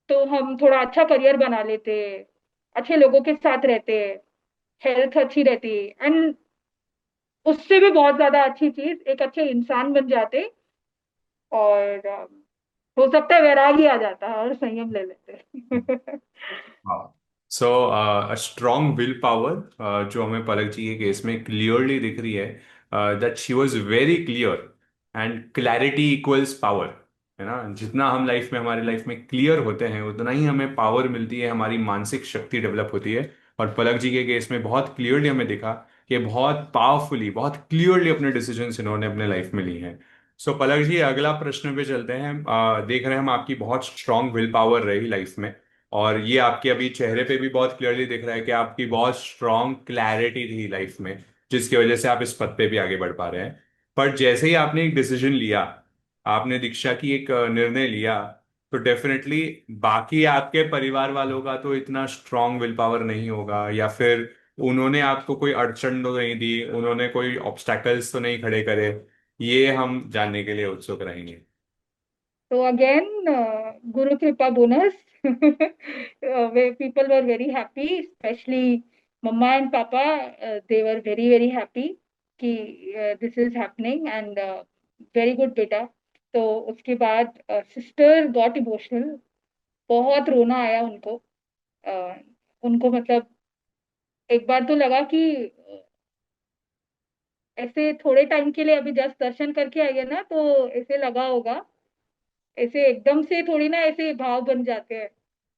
तो हम थोड़ा अच्छा करियर बना लेते, अच्छे लोगों के साथ रहते, हेल्थ अच्छी रहती। एंड उससे भी बहुत ज्यादा अच्छी चीज, एक अच्छे इंसान बन जाते। और हो सकता है वैराग ही आ जाता है और संयम ले लेते। हाँ। सो अ स्ट्रॉन्ग विल पावर जो हमें पलक जी के केस में क्लियरली दिख रही है, that she was very clear, and clarity equals power, है ना। जितना हम लाइफ में, हमारे लाइफ में क्लियर होते हैं, उतना ही हमें पावर मिलती है, हमारी मानसिक शक्ति डेवलप होती है। और पलक जी के केस में बहुत क्लियरली हमें दिखा कि बहुत पावरफुली, बहुत क्लियरली अपने डिसीजंस इन्होंने अपने लाइफ में लिए हैं। सो पलक जी, अगला प्रश्न पे चलते हैं। देख रहे हैं हम आपकी बहुत स्ट्रांग विल पावर रही लाइफ में, और ये आपके अभी चेहरे पे भी बहुत क्लियरली दिख रहा है कि आपकी बहुत स्ट्रांग क्लैरिटी थी लाइफ में, जिसकी वजह से आप इस पद पे भी आगे बढ़ पा रहे हैं। पर जैसे ही आपने एक डिसीजन लिया, आपने दीक्षा की एक निर्णय लिया, तो डेफिनेटली बाकी आपके परिवार वालों का तो इतना स्ट्रांग विल पावर नहीं होगा, या फिर उन्होंने आपको कोई अड़चन तो नहीं दी, उन्होंने कोई ऑब्स्टैकल्स तो नहीं खड़े करे। ये हम जानने के लिए उत्सुक रहेंगे। So again, Guru Kripa bonus. Where people were very happy, especially Mama and Papa. They were very very happy कि this is happening and very good बेटा. तो उसके बाद सिस्टर गॉट इमोशनल, बहुत रोना आया उनको। अ, उनको मतलब एक बार तो लगा कि ऐसे थोड़े टाइम के लिए अभी जस्ट दर्शन करके आई है ना, तो ऐसे लगा होगा, ऐसे एकदम से थोड़ी ना ऐसे भाव बन जाते हैं।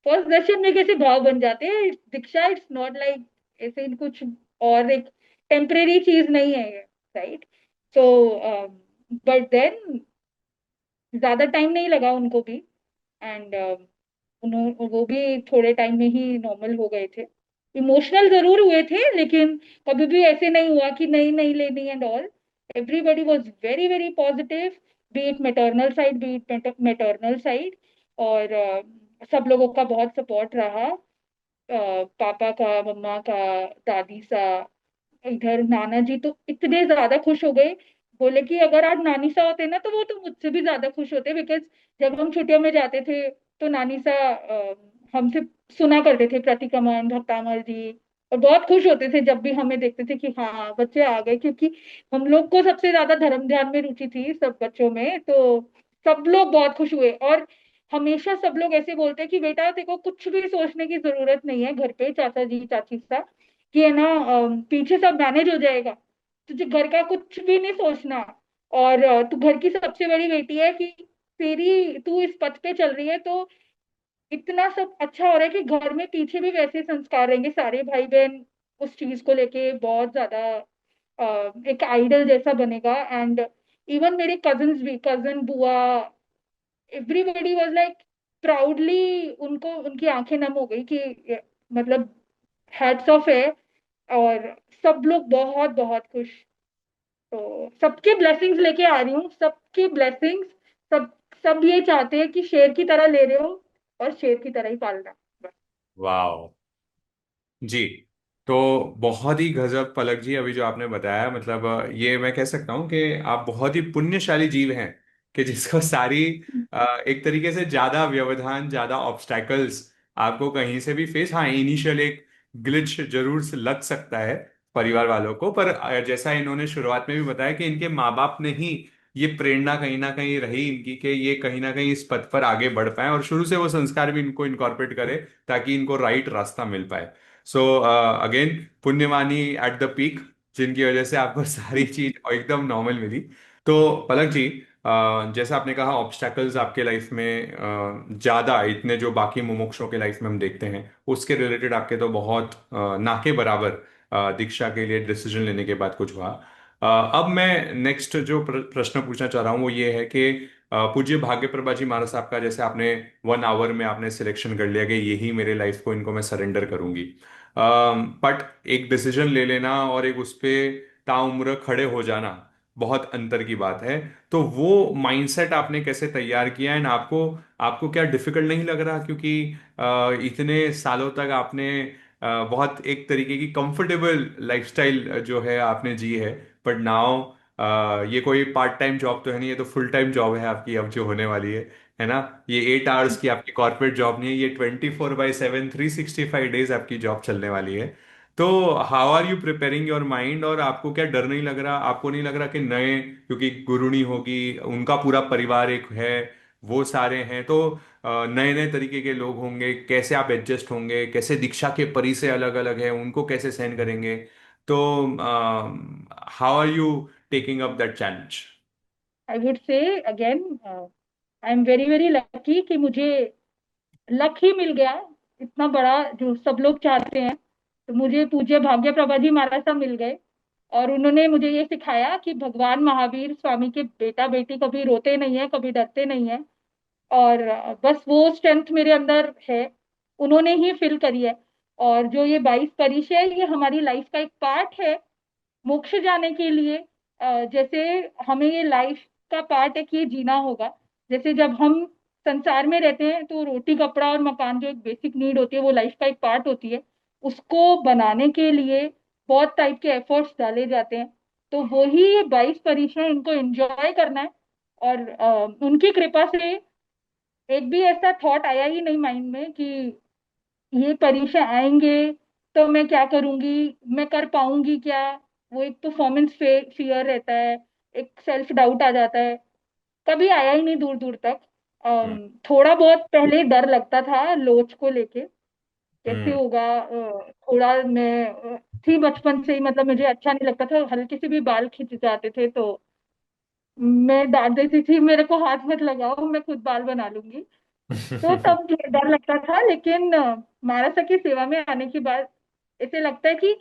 फर्स्ट दर्शन में कैसे भाव बन जाते हैं दीक्षा, इट्स नॉट लाइक ऐसे इन कुछ और एक टेम्परेरी चीज नहीं है ये, राइट। सो बट देन ज्यादा टाइम नहीं लगा उनको भी, एंड उन्होंने वो भी थोड़े टाइम में ही नॉर्मल हो गए थे। इमोशनल जरूर हुए थे, लेकिन कभी भी ऐसे नहीं हुआ कि नहीं नहीं लेनी and all. Everybody was very very positive, B it maternal side, B it maternal side. और सब लोगों का बहुत सपोर्ट रहा, पापा का, मम्मा का, दादी सा। इधर नाना जी तो इतने ज्यादा खुश हो गए, बोले कि अगर आज नानी सा होते ना तो वो तो मुझसे भी ज्यादा खुश होते, बिकॉज जब हम छुट्टियों में जाते थे तो नानी सा हमसे सुना करते थे प्रतिक्रमण भक्तामल जी, और बहुत खुश होते थे जब भी हमें देखते थे कि हाँ बच्चे आ गए, क्योंकि हम लोग को सबसे ज्यादा धर्म ध्यान में रुचि थी सब बच्चों में। तो सब लोग बहुत खुश हुए, और हमेशा सब लोग ऐसे बोलते हैं कि बेटा तेरे को कुछ भी सोचने की जरूरत नहीं है घर पे, चाचा जी चाची सा, कि है ना पीछे सब मैनेज हो जाएगा, तुझे घर का कुछ भी नहीं सोचना। और तू घर की सबसे बड़ी बेटी है कि तेरी तू इस पथ पे चल रही है, तो इतना सब अच्छा हो रहा है कि घर में पीछे भी वैसे संस्कार रहेंगे, सारे भाई बहन उस चीज को लेके बहुत ज्यादा एक आइडल जैसा बनेगा। एंड इवन मेरे कजन्स भी, कजन बुआ, एवरीबडी वाज लाइक प्राउडली, उनको उनकी आंखें नम हो गई कि मतलब हैट्स ऑफ है। और सब लोग बहुत बहुत खुश। तो सबके ब्लेसिंग्स लेके आ रही हूँ, सबके ब्लेसिंग्स। सब सब ये चाहते हैं कि शेर की तरह ले रहे हो और शेर की तरह ही पालना, बस। वाह जी। तो बहुत ही गजब पलक जी, अभी जो आपने बताया, मतलब ये मैं कह सकता हूँ कि आप बहुत ही पुण्यशाली जीव हैं, कि जिसको सारी एक तरीके से ज्यादा व्यवधान, ज्यादा ऑब्स्टैकल्स आपको कहीं से भी फेस, हाँ इनिशियल एक ग्लिच जरूर से लग सकता है परिवार वालों को, पर जैसा इन्होंने शुरुआत में भी बताया कि इनके माँ बाप ने ही ये प्रेरणा कहीं ना कहीं रही इनकी, कि ये कहीं ना कहीं इस पथ पर आगे बढ़ पाए, और शुरू से वो संस्कार भी इनको इनकॉर्पोरेट करे, ताकि इनको राइट रास्ता मिल पाए। सो अगेन, पुण्यवानी एट द पीक, जिनकी वजह से आपको सारी चीज एकदम नॉर्मल मिली। तो पलक जी, जैसा आपने कहा ऑब्स्टैकल्स आपके लाइफ में ज्यादा, इतने जो बाकी मुमुक्षों के लाइफ में हम देखते हैं उसके रिलेटेड आपके तो बहुत ना के बराबर दीक्षा के लिए डिसीजन लेने के बाद कुछ हुआ। अब मैं नेक्स्ट जो प्रश्न पूछना चाह रहा हूँ वो ये है कि पूज्य भाग्य प्रभा जी महाराज साहब का, जैसे आपने 1 आवर में आपने सिलेक्शन कर लिया कि यही मेरे लाइफ को, इनको मैं सरेंडर करूंगी, बट एक डिसीजन ले लेना और एक उस पे ताउम्र खड़े हो जाना बहुत अंतर की बात है। तो वो माइंडसेट आपने कैसे तैयार किया, एंड आपको आपको क्या डिफिकल्ट नहीं लग रहा, क्योंकि इतने सालों तक आपने बहुत एक तरीके की कंफर्टेबल लाइफस्टाइल जो है आपने जी है, बट नाउ ये कोई पार्ट टाइम जॉब तो है नहीं, ये तो फुल टाइम जॉब है आपकी अब जो होने वाली है ना। ये 8 आवर्स की आपकी कॉर्पोरेट जॉब नहीं है, ये 24/7 365 डेज आपकी जॉब चलने वाली है। तो how are you preparing your mind, और आपको क्या डर नहीं लग रहा, आपको नहीं लग रहा कि नए, क्योंकि गुरुनी होगी, उनका पूरा परिवार एक है, वो सारे हैं, तो नए नए तरीके के लोग होंगे, कैसे आप एडजस्ट होंगे, कैसे दीक्षा के परी से अलग अलग है, उनको कैसे सहन करेंगे, तो how are you taking up that challenge? I would say again, I am very very lucky कि मुझे लक ही मिल गया इतना बड़ा जो सब लोग चाहते हैं। तो मुझे पूज्य भाग्य प्रभा जी महाराज साहब मिल गए, और उन्होंने मुझे ये सिखाया कि भगवान महावीर स्वामी के बेटा बेटी कभी रोते नहीं है, कभी डरते नहीं है। और बस वो स्ट्रेंथ मेरे अंदर है, उन्होंने ही फिल करी है। और जो ये 22 परीक्षा है, ये हमारी लाइफ का एक पार्ट है मोक्ष जाने के लिए। जैसे हमें ये लाइफ का पार्ट है कि ये जीना होगा। जैसे जब हम संसार में रहते हैं तो रोटी कपड़ा और मकान जो एक बेसिक नीड होती है वो लाइफ का एक पार्ट होती है। उसको बनाने के लिए बहुत टाइप के एफर्ट्स डाले जाते हैं। तो वही ये 22 परीक्षाएं, इनको एंजॉय करना है। और उनकी कृपा से एक भी ऐसा थॉट आया ही नहीं माइंड में कि ये परीक्षा आएंगे तो मैं क्या करूंगी, मैं कर पाऊंगी क्या। वो एक परफॉर्मेंस फियर रहता है, एक सेल्फ डाउट आ जाता है। कभी आया ही नहीं दूर दूर तक। हम्म। थोड़ा बहुत पहले डर लगता था लोच को लेके, कैसे हम्म। होगा। थोड़ा मैं थी बचपन से ही, मतलब मुझे अच्छा नहीं लगता था, हल्के से भी बाल खिंच जाते थे तो मैं डांट देती थी, मेरे को हाथ मत लगाओ, मैं खुद बाल बना लूंगी। तो तब डर लगता था, लेकिन महाराज की सेवा में आने के बाद ऐसे लगता है कि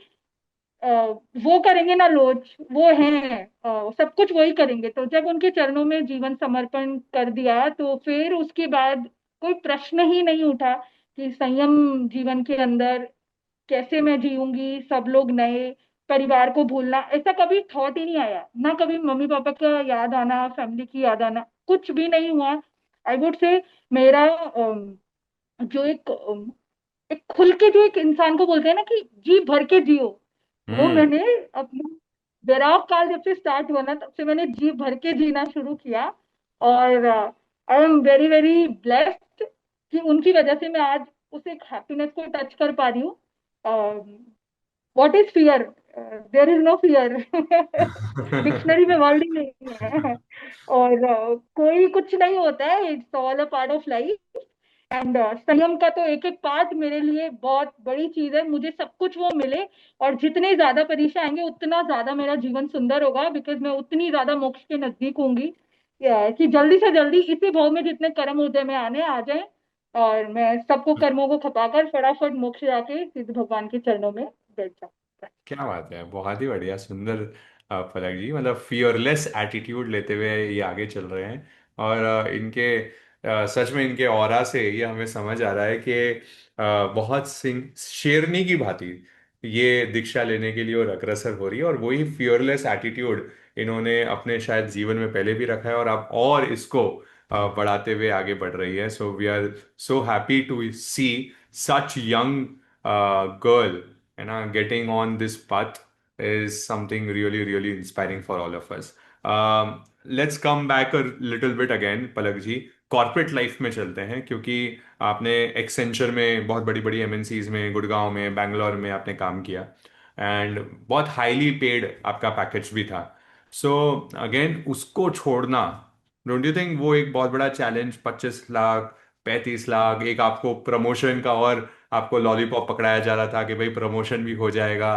अ, वो करेंगे ना लोच, वो हैं, सब कुछ वही करेंगे। तो जब उनके चरणों में जीवन समर्पण कर दिया तो फिर उसके बाद कोई प्रश्न ही नहीं उठा कि संयम जीवन के अंदर कैसे मैं जीऊंगी, सब लोग नए, परिवार को भूलना, ऐसा कभी थॉट ही नहीं आया। ना कभी मम्मी पापा का याद आना, फैमिली की याद आना, कुछ भी नहीं हुआ। आई वुड से मेरा जो एक खुल के, जो एक इंसान को बोलते हैं ना कि जी भर के जियो, वो हम्म। मैंने अपना जराव काल जब से स्टार्ट हुआ ना, तब से मैंने जी भर के जीना शुरू किया। और आई एम वेरी वेरी ब्लेस्ड कि उनकी वजह से मैं आज उस एक हैप्पीनेस को टच कर पा रही हूँ। What is fear? There is no fear. Dictionary में वर्ड ही नहीं है। और कोई कुछ नहीं होता है, it's all a part of life. And संयम का तो एक एक पार्ट मेरे लिए बहुत बड़ी चीज है। मुझे सब कुछ वो मिले, और जितने ज्यादा परीक्षा आएंगे उतना ज्यादा मेरा जीवन सुंदर होगा, बिकॉज मैं उतनी ज्यादा मोक्ष के नजदीक होंगी। कि जल्दी से जल्दी इसी भाव में जितने कर्म हृदय में आने आ जाए, और मैं सबको कर्मों को खपाकर फटाफट मोक्ष जाके सिद्ध भगवान के चरणों में बैठ जाऊँ। क्या बात है, बहुत ही बढ़िया, सुंदर। पलक जी, मतलब फियरलेस एटीट्यूड लेते हुए ये आगे चल रहे हैं। और सच में इनके ऑरा से ये हमें समझ आ रहा है कि बहुत सिंह शेरनी की भांति ये दीक्षा लेने के लिए और अग्रसर हो रही है, और वही फियरलेस एटीट्यूड इन्होंने अपने शायद जीवन में पहले भी रखा है, और आप और इसको बढ़ाते हुए आगे बढ़ रही है। So we are so happy to see such young girl, getting on this path is something really, really inspiring for all of us. Let's come back a little bit again, Palak ji, corporate life में चलते हैं, क्योंकि आपने एक्सेंचर में, बहुत बड़ी बड़ी एमएनसीज में, गुड़गांव में, बैंगलोर में आपने काम किया, एंड बहुत हाईली पेड आपका पैकेज भी था। सो अगेन उसको छोड़ना, डोंट यू थिंक वो एक बहुत बड़ा चैलेंज, 25 लाख, 35 लाख, एक आपको प्रमोशन का, और आपको लॉलीपॉप पकड़ाया जा रहा था कि भाई प्रमोशन भी हो जाएगा,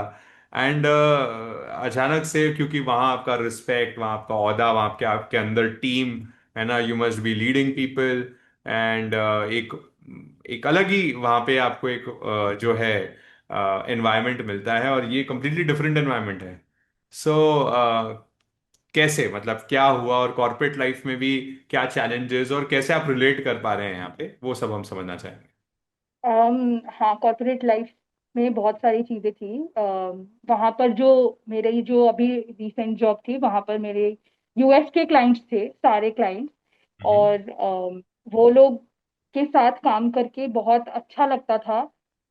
एंड अचानक से, क्योंकि वहाँ आपका रिस्पेक्ट, वहाँ आपका ओहदा, वहाँ आपके आपके अंदर टीम है ना, you must be leading people, and एक एक अलग ही वहाँ पे आपको एक जो है एनवायरनमेंट मिलता है, और ये कम्प्लीटली डिफरेंट एनवायरनमेंट है। सो कैसे, मतलब क्या हुआ, और कॉर्पोरेट लाइफ में भी क्या चैलेंजेस, और कैसे आप रिलेट कर पा रहे हैं यहाँ पे, वो सब हम समझना चाहेंगे। हाँ, कॉर्पोरेट लाइफ में बहुत सारी चीजें थी। वहां पर जो मेरे जो अभी रिसेंट जॉब थी, वहां पर मेरे यूएस के क्लाइंट्स थे, सारे क्लाइंट्स। हम्म। और वो लोग के साथ काम करके बहुत अच्छा लगता था।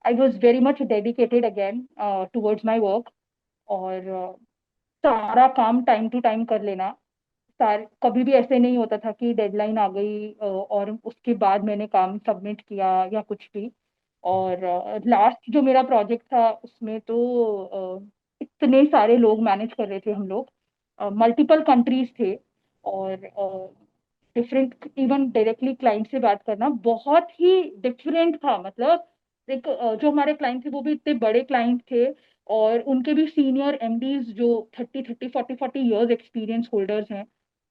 I was very much dedicated again towards my work. और सारा काम टाइम टू टाइम कर लेना। कभी भी ऐसे नहीं होता था कि डेडलाइन आ गई और उसके बाद मैंने काम सबमिट किया या कुछ भी। और लास्ट जो मेरा प्रोजेक्ट था उसमें तो इतने सारे लोग मैनेज कर रहे थे हम लोग, मल्टीपल कंट्रीज थे, और डिफरेंट, इवन डायरेक्टली क्लाइंट से बात करना बहुत ही डिफरेंट था। मतलब एक जो हमारे क्लाइंट थे वो भी इतने बड़े क्लाइंट थे, और उनके भी सीनियर एमडीज जो 30 30 40 40 इयर्स एक्सपीरियंस होल्डर्स हैं,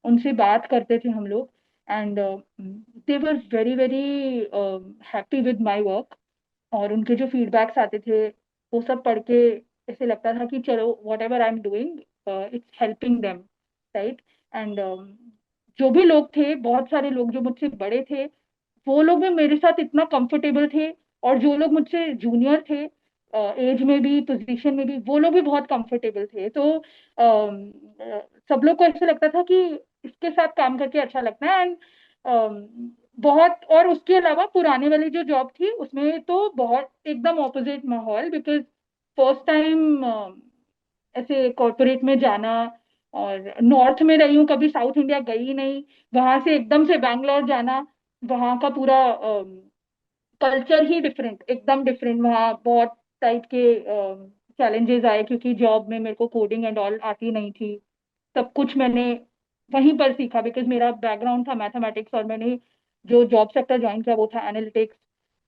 उनसे बात करते थे हम लोग। And they were very very happy with my work, और उनके जो फीडबैक्स आते थे वो सब पढ़ के ऐसे लगता था कि चलो what ever I am doing it's helping them, right. And जो भी लोग थे, बहुत सारे लोग जो मुझसे बड़े थे, वो लोग भी मेरे साथ इतना कंफर्टेबल थे, और जो लोग मुझसे जूनियर थे एज में भी पोजीशन में भी, वो लोग भी बहुत कंफर्टेबल थे। तो सब लोग को ऐसा लगता था कि इसके साथ काम करके अच्छा लगता है। एंड बहुत, और उसके अलावा पुराने वाली जो जॉब थी उसमें तो बहुत एकदम ऑपोजिट माहौल, बिकॉज फर्स्ट टाइम ऐसे कॉर्पोरेट में जाना, और नॉर्थ में रही हूँ, कभी साउथ इंडिया गई नहीं, वहां से एकदम से बैंगलोर जाना, वहां का पूरा कल्चर ही डिफरेंट, एकदम डिफरेंट। वहाँ बहुत टाइप के चैलेंजेस आए, क्योंकि जॉब में मेरे को कोडिंग एंड ऑल आती नहीं थी। सब कुछ मैंने वहीं पर सीखा, बिकॉज मेरा बैकग्राउंड था मैथमेटिक्स, और मैंने जो जॉब सेक्टर ज्वाइन किया वो था एनालिटिक्स।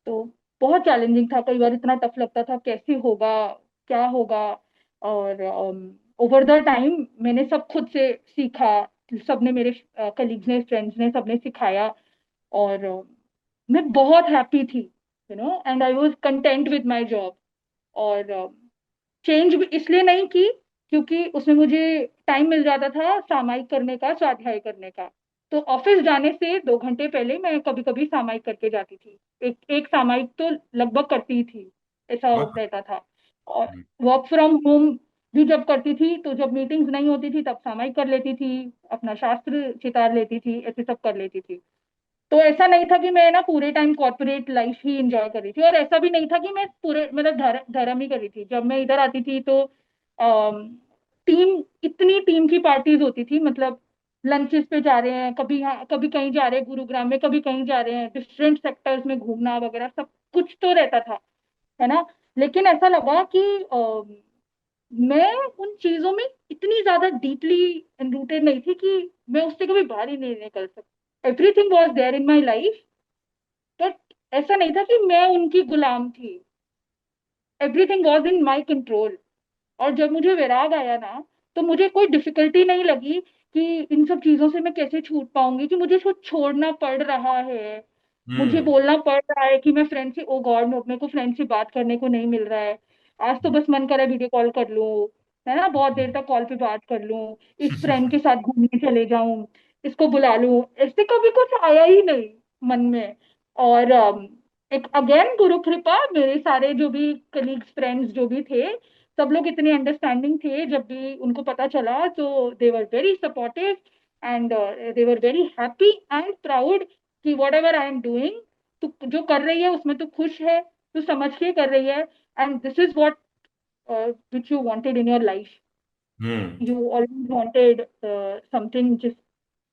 तो बहुत चैलेंजिंग था, कई बार इतना टफ लगता था कैसे होगा, क्या होगा। और ओवर द टाइम मैंने सब खुद से सीखा, सबने, मेरे कलीग्स ने, फ्रेंड्स ने, सबने सिखाया। और मैं बहुत हैप्पी थी, and I was content with my job. और चेंज भी इसलिए नहीं की क्योंकि उसमें मुझे टाइम मिल जाता था सामायिक करने का, स्वाध्याय करने का। तो ऑफिस जाने से 2 घंटे पहले मैं कभी कभी सामायिक करके जाती थी, एक एक सामायिक तो लगभग करती ही थी, ऐसा वाह। रहता था। और हम्म। वर्क फ्रॉम होम भी जब करती थी, तो जब मीटिंग्स नहीं होती थी तब सामायिक कर लेती थी, अपना शास्त्र चितार लेती थी, ऐसे सब कर लेती थी। तो ऐसा नहीं था कि मैं ना पूरे टाइम कॉर्पोरेट लाइफ ही एंजॉय कर रही थी, और ऐसा भी नहीं था कि मैं पूरे मतलब धर्म ही कर रही थी। जब मैं इधर आती थी तो टीम, इतनी टीम की पार्टीज होती थी, मतलब लंचेस पे जा रहे हैं, कभी यहाँ कभी कहीं जा रहे हैं, गुरुग्राम में कभी कहीं जा रहे हैं, डिफरेंट सेक्टर्स में घूमना वगैरह सब कुछ तो रहता था, है ना। लेकिन ऐसा लगा कि मैं उन चीजों में इतनी ज्यादा डीपली रूटेड नहीं थी कि मैं उससे कभी बाहर ही नहीं निकल सकती। Everything was there in my life, but ऐसा नहीं था कि मैं उनकी गुलाम थी। Everything was in my control. और जब मुझे वैराग आया ना, तो मुझे कोई डिफिकल्टी नहीं लगी कि इन सब चीजों से मैं कैसे छूट पाऊंगी, कि मुझे कुछ छोड़ना पड़ रहा है, मुझे हम्म। बोलना पड़ रहा है कि मैं फ्रेंड से, ओ गॉड, मेरे को फ्रेंड से बात करने को नहीं मिल रहा है, आज तो बस मन करे वीडियो कॉल कर लूं, है ना, बहुत देर तक कॉल पे बात कर लूं, इस फ्रेंड के साथ घूमने चले जाऊं, इसको बुला लूं, ऐसे कभी कुछ आया ही नहीं मन में। और एक अगेन गुरु कृपा, मेरे सारे जो भी कलीग्स, फ्रेंड्स जो भी थे, सब लोग इतने अंडरस्टैंडिंग थे, जब भी उनको पता चला तो they were very supportive, and they were very happy and proud कि whatever I am doing, तू जो कर रही है उसमें तू खुश है, तू समझ के कर रही है, and this is what which you wanted in your life, hmm. You always wanted something जिस,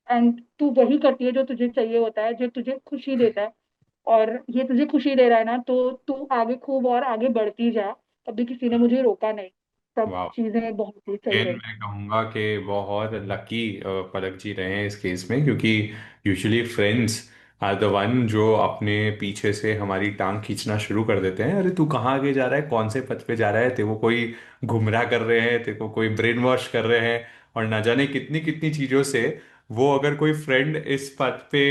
एंड तू वही करती है जो तुझे चाहिए होता है, जो तुझे खुशी देता है, और ये तुझे खुशी दे रहा है ना, तो तू आगे खूब और आगे बढ़ती जा। कभी किसी ने मुझे रोका नहीं, सब वाह। चीजें बहुत ही सही एंड रही। मैं कहूँगा कि बहुत लकी पलक जी रहे हैं इस केस में, क्योंकि usually friends are the one जो अपने पीछे से हमारी टांग खींचना शुरू कर देते हैं। अरे तू कहाँ आगे जा रहा है, कौन से पथ पे जा रहा है, तेरे को कोई गुमराह कर रहे हैं, तेरे को कोई ब्रेन वॉश कर रहे हैं, और ना जाने कितनी कितनी चीज़ों से। वो अगर कोई फ्रेंड इस पथ पे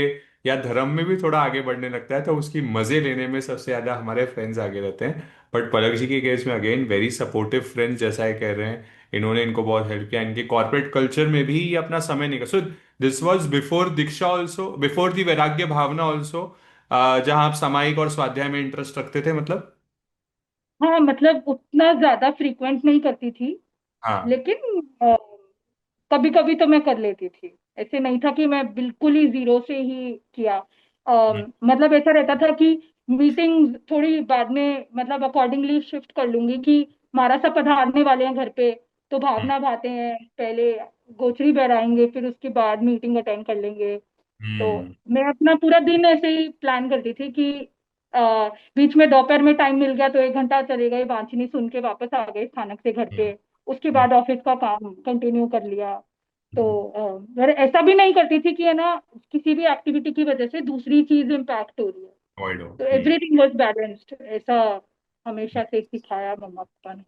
या धर्म में भी थोड़ा आगे बढ़ने लगता है तो उसकी मज़े लेने में सबसे ज़्यादा हमारे फ्रेंड्स आगे रहते हैं। बट पलक जी के केस में अगेन वेरी सपोर्टिव फ्रेंड्स, जैसा है कह रहे हैं, इन्होंने इनको बहुत हेल्प किया। इनके कॉर्पोरेट कल्चर में भी ये अपना समय निकाल, so this was before Diksha also, before the वैराग्य भावना ऑल्सो, जहां आप सामायिक और स्वाध्याय में इंटरेस्ट रखते थे मतलब। हाँ, मतलब उतना ज्यादा फ्रीक्वेंट नहीं करती थी, हाँ। लेकिन कभी कभी तो मैं कर लेती थी। ऐसे नहीं था कि मैं बिल्कुल ही जीरो से ही किया। हम्म। मतलब ऐसा रहता था कि मीटिंग थोड़ी बाद में, मतलब अकॉर्डिंगली शिफ्ट कर लूंगी कि महाराज साहब पधारने वाले हैं घर पे, तो हम्म। भावना भाते हैं पहले, गोचरी बहराएंगे, फिर उसके बाद मीटिंग अटेंड कर लेंगे। तो हम्म। मैं अपना पूरा दिन ऐसे ही प्लान करती थी कि बीच में दोपहर में टाइम मिल गया तो 1 घंटा चले गए, वांछनी सुन के वापस आ गए स्थानक से घर पे। हम्म, उसके हम्म, बाद ऑफिस का काम कंटिन्यू कर लिया। तो हम्म, पर ऐसा भी नहीं करती थी कि है ना किसी भी एक्टिविटी की वजह से दूसरी चीज इम्पैक्ट हो रही है। अवॉइड हो। तो एवरीथिंग वाज बैलेंस्ड, ऐसा हमेशा से सिखाया मम्मा पापा ने।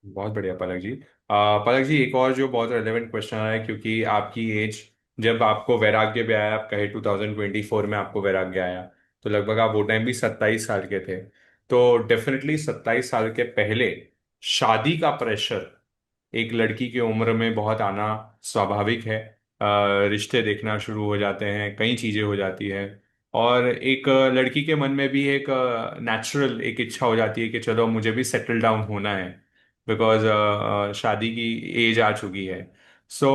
बहुत बढ़िया पलक जी। पलक जी, एक और जो बहुत रेलेवेंट क्वेश्चन है, क्योंकि आपकी एज, जब आपको वैराग्य भी आया, आप कहे 2024 में आपको वैराग्य आया, तो लगभग आप वो टाइम भी 27 साल के थे। तो डेफिनेटली 27 साल के पहले शादी का प्रेशर एक लड़की की उम्र में बहुत आना स्वाभाविक है। रिश्ते देखना शुरू हो जाते हैं, कई चीजें हो जाती है, और एक लड़की के मन में भी एक नेचुरल एक इच्छा हो जाती है कि चलो मुझे भी सेटल डाउन होना है, बिकॉज शादी की एज आ चुकी है। सो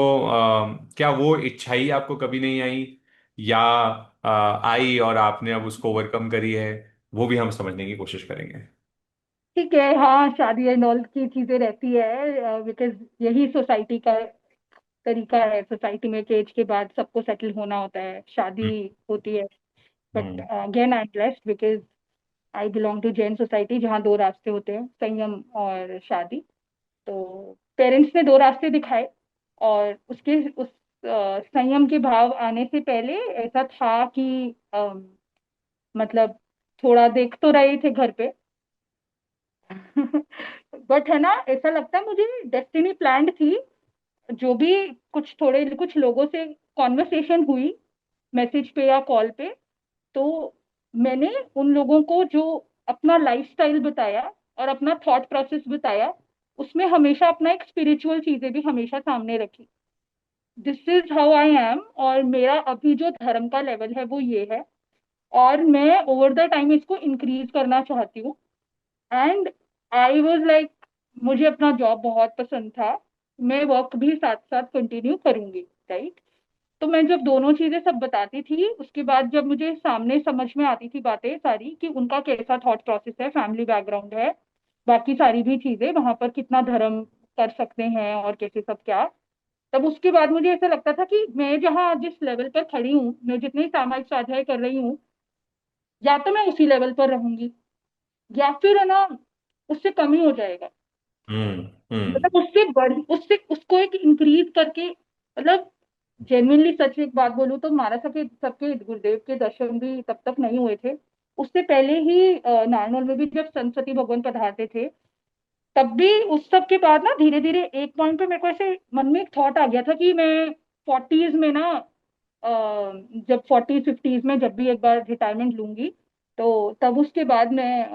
क्या वो इच्छा ही आपको कभी नहीं आई, या आई और आपने अब उसको ओवरकम करी है? वो भी हम समझने की कोशिश करेंगे। ठीक है, हाँ शादी एंड ऑल की चीजें रहती है, बिकॉज यही सोसाइटी का तरीका है। सोसाइटी में एक एज के बाद सबको सेटल होना होता है, शादी हम्म, होती है। But hmm, again I am blessed because I belong to Jain society, जहाँ दो रास्ते होते हैं, संयम और शादी। तो पेरेंट्स ने दो रास्ते दिखाए, और उसके उस संयम के भाव आने से पहले ऐसा था कि मतलब थोड़ा देख तो रहे थे घर पे। बट है ना, ऐसा लगता है मुझे डेस्टिनी प्लान्ड थी। जो भी कुछ लोगों से कॉन्वर्सेशन हुई, मैसेज पे या कॉल पे, तो मैंने उन लोगों को जो अपना लाइफस्टाइल बताया और अपना थॉट प्रोसेस बताया, उसमें हमेशा अपना एक स्पिरिचुअल चीजें भी हमेशा सामने रखी। This is how I am, और मेरा अभी जो धर्म का लेवल है वो ये है, और मैं ओवर द टाइम इसको इंक्रीज करना चाहती हूँ। एंड आई वॉज लाइक, मुझे अपना जॉब बहुत पसंद था, मैं वर्क भी साथ साथ कंटिन्यू करूंगी, राइट। तो मैं जब दोनों चीजें सब बताती थी, उसके बाद जब मुझे सामने समझ में आती थी बातें सारी कि उनका कैसा थॉट प्रोसेस है, फैमिली बैकग्राउंड है, बाकी सारी भी चीजें वहां पर कितना धर्म कर सकते हैं और कैसे सब क्या, तब उसके बाद मुझे ऐसा लगता था कि मैं जहाँ जिस लेवल पर खड़ी हूँ, मैं जितने सामाजिक स्वाध्याय कर रही हूँ, या तो मैं उसी लेवल पर रहूंगी, या फिर है ना उससे कम ही हो जाएगा। हम्म, हम्म, मतलब उससे बड़ी, उससे उसको एक इंक्रीज करके, मतलब जेन्युइनली सच एक बात बोलूं तो महाराज सबके सबके गुरुदेव के दर्शन भी तब तक नहीं हुए थे। उससे पहले ही नारनौल में भी जब सरस्वती भगवान पधारते थे, तब भी उस सब के बाद ना धीरे धीरे एक पॉइंट पे मेरे को ऐसे मन में एक थॉट आ गया था कि मैं फोर्टीज में ना, जब 40s 50s में जब भी एक बार रिटायरमेंट लूंगी, तो तब उसके बाद मैं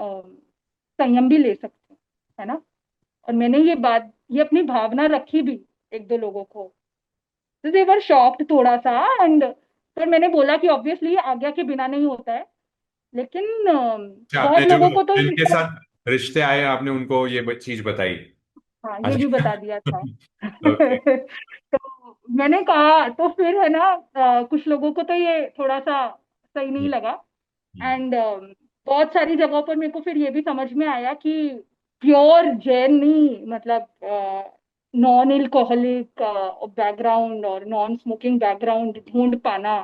संयम भी ले सकती हूँ, है ना। और मैंने ये बात, ये अपनी भावना रखी भी एक दो लोगों को, तो दे वर शॉक्ड थोड़ा सा। एंड फिर मैंने बोला कि ऑब्वियसली आज्ञा के बिना नहीं होता है, लेकिन अच्छा, आपने बहुत जो लोगों को तो जिनके साथ रिश्ते आए, आपने उनको ये चीज बताई? हाँ ये भी अच्छा। बता दिया था। ओके। तो मैंने कहा, तो फिर है ना कुछ लोगों को तो ये थोड़ा सा सही नहीं लगा। एंड बहुत सारी जगहों पर मेरे को फिर ये भी समझ में आया कि प्योर जैन नहीं, मतलब नॉन एल्कोहलिक बैकग्राउंड और नॉन स्मोकिंग बैकग्राउंड ढूंढ पाना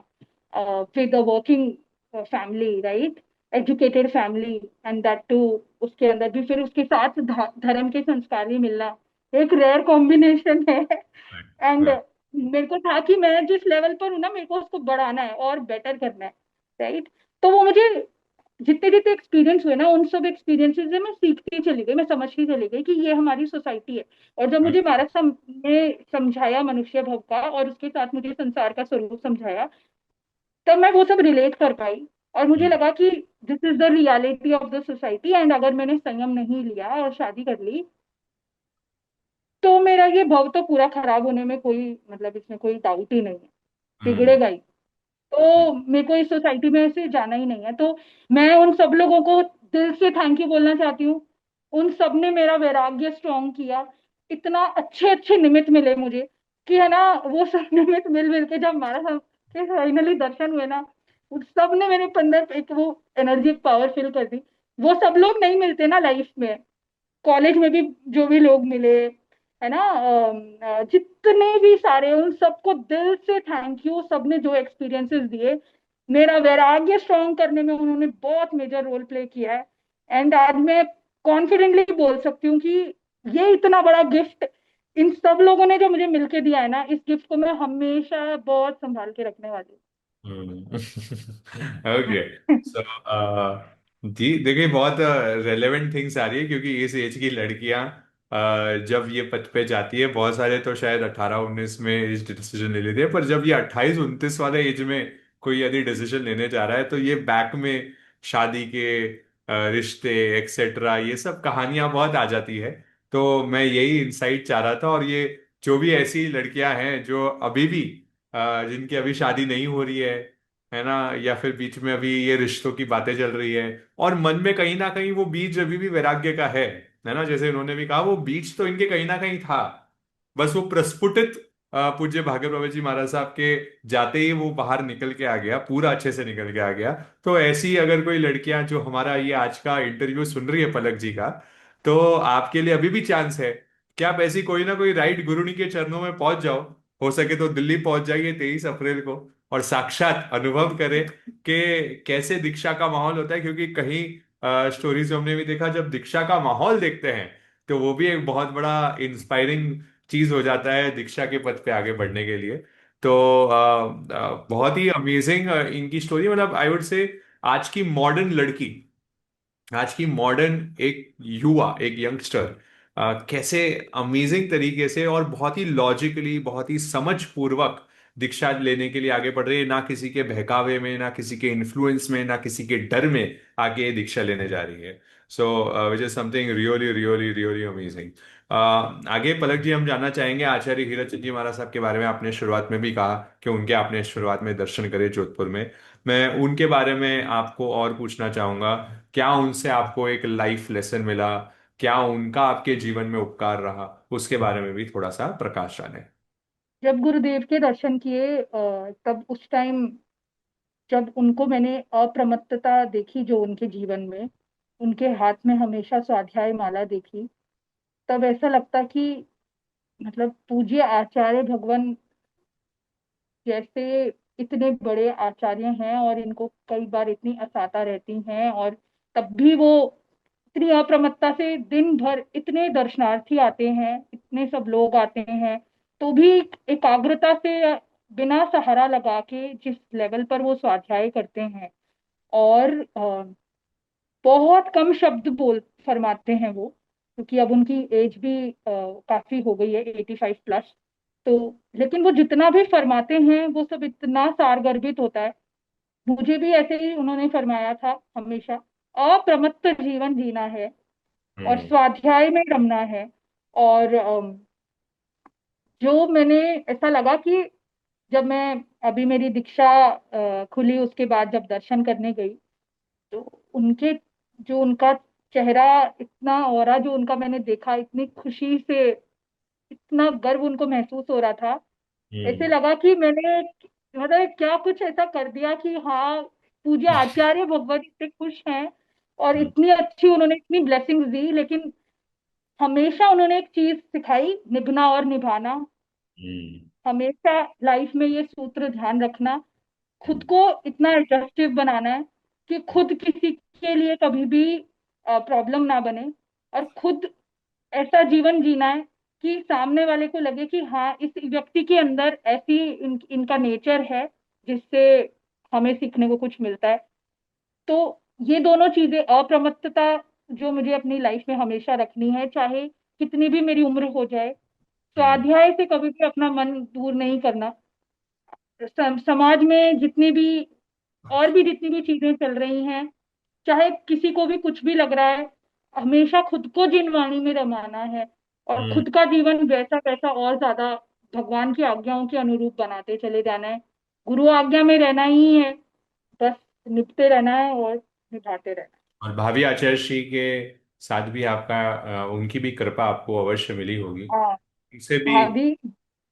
with a working family, right, educated family, and that too उसके अंदर भी फिर उसके साथ धर्म के संस्कार भी मिलना, एक रेयर कॉम्बिनेशन है। एंड मेरे को था कि मैं जिस लेवल पर हूँ ना, मेरे को उसको बढ़ाना है और बेटर करना है, राइट। तो वो मुझे जितने जितने एक्सपीरियंस हुए ना, उन सब एक्सपीरियंसेस से मैं सीखती चली गई, मैं समझती चली गई कि ये हमारी सोसाइटी है। और जब मुझे महाराज ने समझाया मनुष्य भव का, और उसके साथ मुझे संसार का स्वरूप समझाया, तब मैं वो सब रिलेट कर पाई। और मुझे लगा कि this is the reality of the society, and अगर मैंने संयम नहीं लिया और शादी कर ली, तो मेरा ये भव तो पूरा खराब होने में कोई, मतलब इसमें कोई डाउट ही नहीं है, बिगड़ेगा ही। तो मेरे को इस सोसाइटी में से जाना ही नहीं है। तो मैं उन सब लोगों को दिल से थैंक यू बोलना चाहती हूँ। उन सब ने मेरा वैराग्य स्ट्रॉन्ग किया। इतना अच्छे अच्छे निमित्त मिले मुझे कि है ना, वो सब निमित्त मिल मिल के जब हमारा सबके फाइनली दर्शन हुए ना, उस सब ने मेरे अंदर एक वो एनर्जी पावर फिल कर दी। वो सब लोग नहीं मिलते ना लाइफ में। कॉलेज में भी जो भी लोग मिले, है ना, जितने भी सारे, उन सबको दिल से थैंक यू, सबने जो एक्सपीरियंसेस दिए। मेरा वैराग्य स्ट्रॉन्ग करने में उन्होंने बहुत मेजर रोल प्ले किया है। एंड आज मैं कॉन्फिडेंटली बोल सकती हूँ कि ये इतना बड़ा गिफ्ट इन सब लोगों ने जो मुझे मिलके दिया है ना, इस गिफ्ट को मैं हमेशा बहुत संभाल के रखने वाली ओके। हूँ। सो जी देखिए, बहुत रेलेवेंट थिंग्स आ रही है, क्योंकि इस एज की लड़कियां जब ये पद पे जाती है, बहुत सारे तो शायद 18-19 में इस डिसीजन ले लेते हैं, पर जब ये 28-29 वाले एज में कोई यदि डिसीजन लेने जा रहा है, तो ये बैक में शादी के रिश्ते एक्सेट्रा, ये सब कहानियां बहुत आ जाती है। तो मैं यही इंसाइट चाह रहा था। और ये जो भी ऐसी लड़कियां हैं जो अभी भी जिनकी अभी शादी नहीं हो रही है ना, या फिर बीच में अभी ये रिश्तों की बातें चल रही है, और मन में कहीं ना कहीं वो बीज अभी भी वैराग्य का है ना, जैसे इन्होंने भी कहा, वो बीज तो इनके कहीं ना कहीं था, बस वो प्रस्फुटित पूज्य भागवत बाबा जी महाराज साहब के जाते ही वो बाहर निकल के आ गया, पूरा अच्छे से निकल के आ गया। तो ऐसी अगर कोई लड़कियां जो हमारा ये आज का इंटरव्यू सुन रही है पलक जी का, तो आपके लिए अभी भी चांस है कि आप ऐसी कोई ना कोई राइट गुरुनी के चरणों में पहुंच जाओ। हो सके तो दिल्ली पहुंच जाइए 23 अप्रैल को, और साक्षात अनुभव करें कि कैसे दीक्षा का माहौल होता है। क्योंकि कहीं स्टोरीज में हमने भी देखा, जब दीक्षा का माहौल देखते हैं, तो वो भी एक बहुत बड़ा इंस्पायरिंग चीज हो जाता है दीक्षा के पथ पे आगे बढ़ने के लिए। तो बहुत ही अमेजिंग इनकी स्टोरी, मतलब आई वुड से आज की मॉडर्न लड़की, आज की मॉडर्न एक युवा, एक यंगस्टर कैसे अमेजिंग तरीके से और बहुत ही लॉजिकली, बहुत ही समझ पूर्वक दीक्षा लेने के लिए आगे बढ़ रही है, ना किसी के बहकावे में, ना किसी के इन्फ्लुएंस में, ना किसी के डर में आगे दीक्षा लेने जा रही है। So which is something really really really amazing. आगे पलक जी हम जानना चाहेंगे आचार्य हीरक चंद जी महाराज साहब के बारे में। आपने शुरुआत में भी कहा कि उनके आपने शुरुआत में दर्शन करे जोधपुर में। मैं उनके बारे में आपको और पूछना चाहूंगा, क्या उनसे आपको एक लाइफ लेसन मिला, क्या उनका आपके जीवन में उपकार रहा, उसके बारे में भी थोड़ा सा प्रकाश डालें। जब गुरुदेव के दर्शन किए, तब उस टाइम जब उनको मैंने अप्रमत्तता देखी जो उनके जीवन में, उनके हाथ में हमेशा स्वाध्याय माला देखी, तब ऐसा लगता कि मतलब पूज्य आचार्य भगवान जैसे इतने बड़े आचार्य हैं और इनको कई बार इतनी असाता रहती हैं, और तब भी वो इतनी अप्रमत्ता से दिन भर इतने दर्शनार्थी आते हैं, इतने सब लोग आते हैं, तो भी एकाग्रता से बिना सहारा लगा के जिस लेवल पर वो स्वाध्याय करते हैं, और बहुत कम शब्द बोल फरमाते हैं वो, क्योंकि अब उनकी एज भी काफी हो गई है, 85+। तो लेकिन वो जितना भी फरमाते हैं वो सब इतना सारगर्भित होता है। मुझे भी ऐसे ही उन्होंने फरमाया था हमेशा, अप्रमत्त जीवन जीना है और हम्म। स्वाध्याय में रमना है। और जो मैंने ऐसा लगा कि जब मैं अभी मेरी दीक्षा खुली उसके बाद जब दर्शन करने गई, तो उनके जो उनका चेहरा, इतना ऑरा जो उनका मैंने देखा, इतनी खुशी से, इतना गर्व उनको महसूस हो रहा था। ऐसे हम्म। लगा कि मैंने मतलब क्या कुछ ऐसा कर दिया कि हाँ, पूज्य आचार्य भगवत इतने खुश हैं और हम्म। इतनी अच्छी उन्होंने इतनी ब्लेसिंग्स दी। लेकिन हमेशा उन्होंने एक चीज सिखाई, निभना और निभाना। हम्म। हमेशा लाइफ में ये सूत्र ध्यान रखना, खुद को इतना एडजस्टिव बनाना है कि खुद किसी के लिए कभी भी प्रॉब्लम ना बने, और खुद ऐसा जीवन जीना है कि सामने वाले को लगे कि हाँ, इस व्यक्ति के अंदर ऐसी इनका नेचर है जिससे हमें सीखने को कुछ मिलता है। तो ये दोनों चीजें, अप्रमत्तता जो मुझे अपनी लाइफ में हमेशा रखनी है, चाहे कितनी भी मेरी उम्र हो जाए, हम्म। स्वाध्याय से कभी भी अपना मन दूर नहीं करना। समाज में जितनी भी और भी जितनी भी चीजें चल रही हैं, चाहे किसी को भी कुछ भी लग रहा है, हमेशा खुद को जिन वाणी में रमाना है और हम्म। खुद का जीवन वैसा वैसा और ज्यादा भगवान की आज्ञाओं के अनुरूप बनाते चले जाना है। गुरु आज्ञा में रहना ही है, बस निपटे रहना है और निभाते रहना और भावी आचार्य श्री के साथ भी आपका उनकी भी कृपा आपको अवश्य मिली होगी, है। हाँ, उनसे भी। भाभी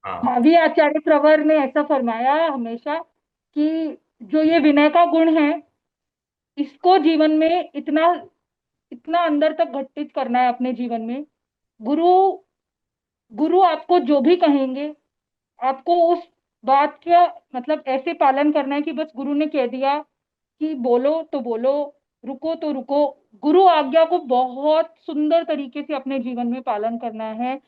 हाँ। भाभी आचार्य प्रवर ने ऐसा फरमाया हमेशा कि जो ये विनय का गुण है, इसको जीवन में इतना इतना अंदर तक घटित करना है अपने जीवन में। गुरु गुरु आपको जो भी कहेंगे, आपको उस बात का मतलब ऐसे पालन करना है कि बस गुरु ने कह दिया कि बोलो तो बोलो, रुको तो रुको। गुरु आज्ञा को बहुत सुंदर तरीके से अपने जीवन में पालन करना है।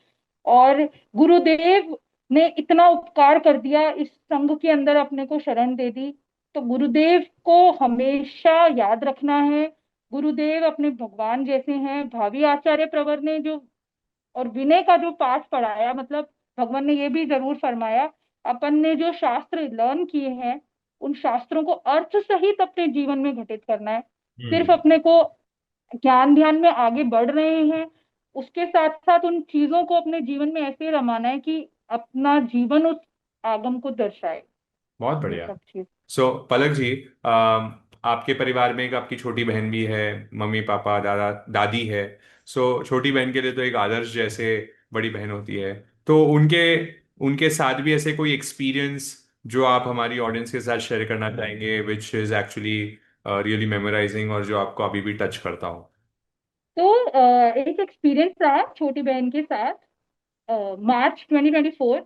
और गुरुदेव ने इतना उपकार कर दिया, इस संघ के अंदर अपने को शरण दे दी, तो गुरुदेव को हमेशा याद रखना है। गुरुदेव अपने भगवान जैसे हैं। भावी आचार्य प्रवर ने जो और विनय का जो पाठ पढ़ाया, मतलब भगवान ने ये भी जरूर फरमाया, अपन ने जो शास्त्र लर्न किए हैं उन शास्त्रों को अर्थ सहित अपने जीवन में घटित करना है। सिर्फ हम्म। अपने को ज्ञान ध्यान में आगे बढ़ रहे हैं, उसके साथ साथ उन चीजों को अपने जीवन में ऐसे रमाना है कि अपना जीवन उस आगम को दर्शाए। बहुत ये बढ़िया। सब चीज। पलक जी, आपके परिवार में एक आपकी छोटी बहन भी है, मम्मी पापा दादा दादी है। छोटी बहन के लिए तो एक आदर्श जैसे बड़ी बहन होती है। तो उनके उनके साथ भी ऐसे कोई एक्सपीरियंस जो आप हमारी ऑडियंस के साथ शेयर करना चाहेंगे, which is actually really memorising और जो आपको अभी भी टच करता हो? तो एक एक्सपीरियंस रहा छोटी बहन के साथ, मार्च 2024।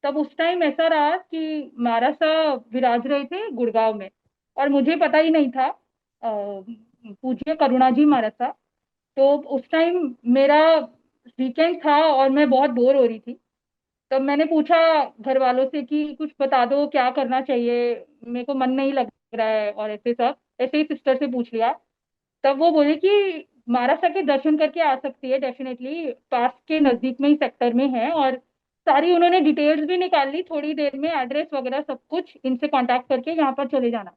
तब उस टाइम ऐसा रहा कि मारासा विराज रहे थे गुड़गांव में, और मुझे पता ही नहीं था। पूज्य करुणा जी मारासा। तो उस टाइम मेरा वीकेंड था और मैं बहुत बोर हो रही थी। तब मैंने पूछा घर वालों से कि कुछ बता दो क्या करना चाहिए, मेरे को मन नहीं लग रहा है, और ऐसे सब ऐसे ही सिस्टर से पूछ लिया। तब वो बोले कि महाराष्ट्र के दर्शन करके आ सकती है, डेफिनेटली पास के नजदीक में ही सेक्टर में है। और सारी उन्होंने डिटेल्स भी निकाल ली थोड़ी देर में, एड्रेस वगैरह सब कुछ, इनसे कांटेक्ट करके यहाँ पर चले जाना।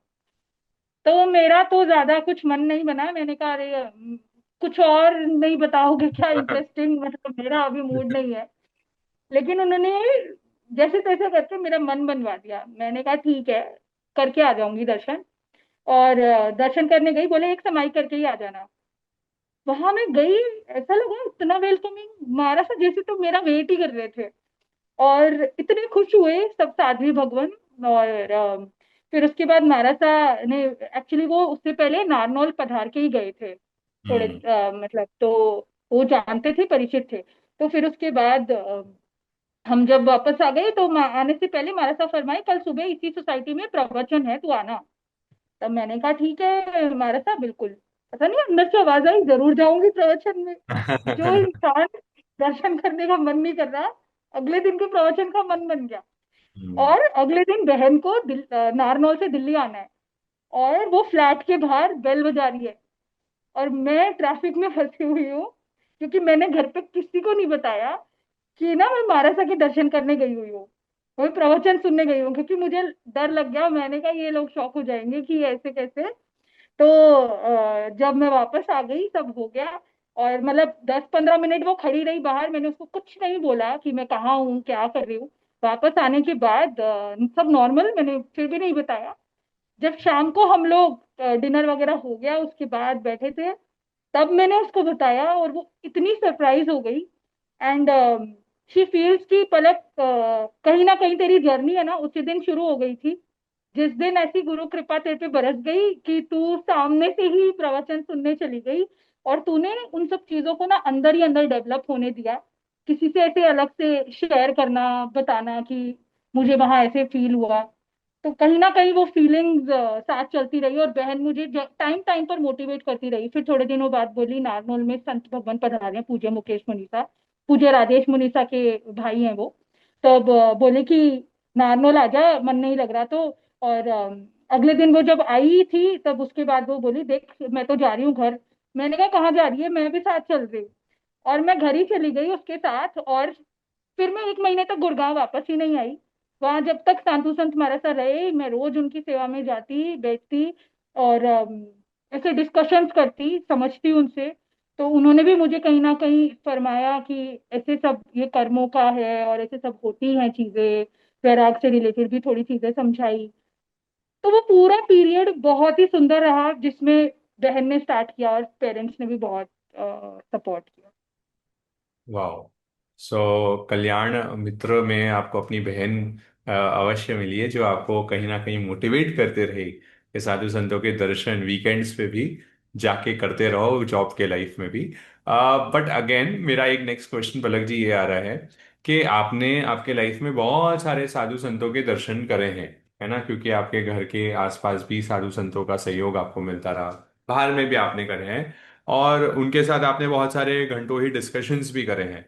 तो मेरा तो ज्यादा कुछ मन नहीं बना, मैंने कहा अरे कुछ और नहीं बताओगे क्या इंटरेस्टिंग, मतलब मेरा अभी मूड नहीं है। लेकिन उन्होंने जैसे तैसे करके मेरा मन बनवा दिया। मैंने कहा ठीक है, करके आ जाऊंगी दर्शन। और दर्शन करने गई, बोले एक समाई करके ही आ जाना। वहां मैं गई, ऐसा लगा इतना वेलकमिंग, महाराष्ट्र जैसे तो मेरा वेट ही कर रहे थे। और इतने खुश हुए सब साध्वी भगवान। और फिर उसके बाद महाराष्ट्र ने, एक्चुअली वो उससे पहले नारनौल पधार के ही गए थे थोड़े, हम्म। मतलब तो वो जानते थे, परिचित थे। तो फिर उसके बाद हम जब वापस आ गए तो आने से पहले महाराष्ट्र फरमाए कल सुबह इसी सोसाइटी में प्रवचन है, तू आना। तब मैंने कहा ठीक है महाराष्ट्र, बिल्कुल। पता नहीं अंदर से आवाज आई जरूर जाऊंगी प्रवचन में। जो इंसान दर्शन करने का मन नहीं कर रहा, अगले दिन के प्रवचन का मन बन गया। हम्म। और अगले दिन बहन को नारनौल से दिल्ली आना है, और वो फ्लैट के बाहर बेल बजा रही है, और मैं ट्रैफिक में फंसी हुई हूँ, क्योंकि मैंने घर पे किसी को नहीं बताया कि ना मैं महाराजा के दर्शन करने गई हुई हूँ, वही प्रवचन सुनने गई हूँ, क्योंकि मुझे डर लग गया। मैंने कहा ये लोग शॉक हो जाएंगे कि ऐसे कैसे। तो जब मैं वापस आ गई सब हो गया। और मतलब 10-15 मिनट वो खड़ी रही बाहर, मैंने उसको कुछ नहीं बोला कि मैं कहाँ हूँ क्या कर रही हूँ। वापस आने के बाद सब नॉर्मल, मैंने फिर भी नहीं बताया। जब शाम को हम लोग डिनर वगैरह हो गया उसके बाद बैठे थे, तब मैंने उसको बताया, और वो इतनी सरप्राइज हो गई। एंड शी फील्स की पलक, कहीं ना कहीं तेरी जर्नी है ना उसी दिन शुरू हो गई थी, जिस दिन ऐसी गुरु कृपा तेरे पे बरस गई कि तू सामने से ही प्रवचन सुनने चली गई। और तूने उन सब चीजों को ना अंदर ही अंदर डेवलप होने दिया, किसी से ऐसे अलग से शेयर करना, बताना कि मुझे वहां ऐसे फील हुआ। तो कहीं ना कहीं वो फीलिंग्स साथ चलती रही, और बहन मुझे टाइम टाइम पर मोटिवेट करती रही। फिर थोड़े दिनों बाद बोली नारनौल में संत भगवान पधारे हैं, पूज्य मुकेश मुनीसा, पूज्य राजेश मुनीसा के भाई हैं वो। तब बोले कि नारनौल आजा, मन नहीं लग रहा तो। और अगले दिन वो जब आई थी, तब उसके बाद वो बोली देख मैं तो जा रही हूँ घर। मैंने कहा कहाँ जा रही है, मैं भी साथ चल रही हूँ। और मैं घर ही चली गई उसके साथ। और फिर मैं 1 महीने तक गुड़गांव वापस ही नहीं आई। वहां जब तक साधु संत हमारे साथ रहे, मैं रोज उनकी सेवा में जाती बैठती, और ऐसे डिस्कशंस करती, समझती उनसे। तो उन्होंने भी मुझे कहीं ना कहीं फरमाया कि ऐसे सब ये कर्मों का है और ऐसे सब होती हैं चीजें, वैराग से रिलेटेड भी थोड़ी चीजें समझाई। तो वो पूरा पीरियड बहुत ही सुंदर रहा, जिसमें बहन ने स्टार्ट किया और पेरेंट्स ने भी बहुत सपोर्ट किया। वाह। कल्याण मित्र में आपको अपनी बहन अवश्य मिली है, जो आपको कहीं ना कहीं मोटिवेट करते रहे कि साधु संतों के दर्शन वीकेंड्स पे भी जाके करते रहो, जॉब के लाइफ में भी। बट अगेन मेरा एक नेक्स्ट क्वेश्चन पलक जी ये आ रहा है कि आपने आपके लाइफ में बहुत सारे साधु संतों के दर्शन करे हैं, है ना, क्योंकि आपके घर के आसपास भी साधु संतों का सहयोग आपको मिलता रहा, बाहर में भी आपने करे हैं, और उनके साथ आपने बहुत सारे घंटों ही डिस्कशंस भी करे हैं।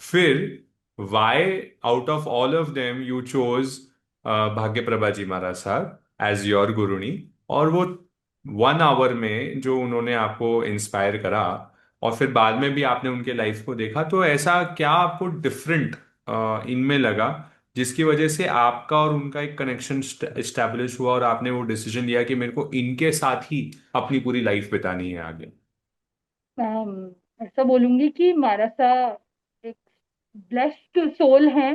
फिर why out of all of them you chose Bhagya Prabha जी महाराज साहब एज योर गुरुनी, और वो 1 आवर में जो उन्होंने आपको इंस्पायर करा, और फिर बाद में भी आपने उनके लाइफ को देखा, तो ऐसा क्या आपको डिफरेंट इनमें लगा जिसकी वजह से आपका और उनका एक कनेक्शन एस्टेब्लिश हुआ और आपने वो डिसीजन लिया कि मेरे को इनके साथ ही अपनी पूरी लाइफ बितानी है आगे? ऐसा बोलूंगी कि मानसा एक ब्लेस्ड सोल है।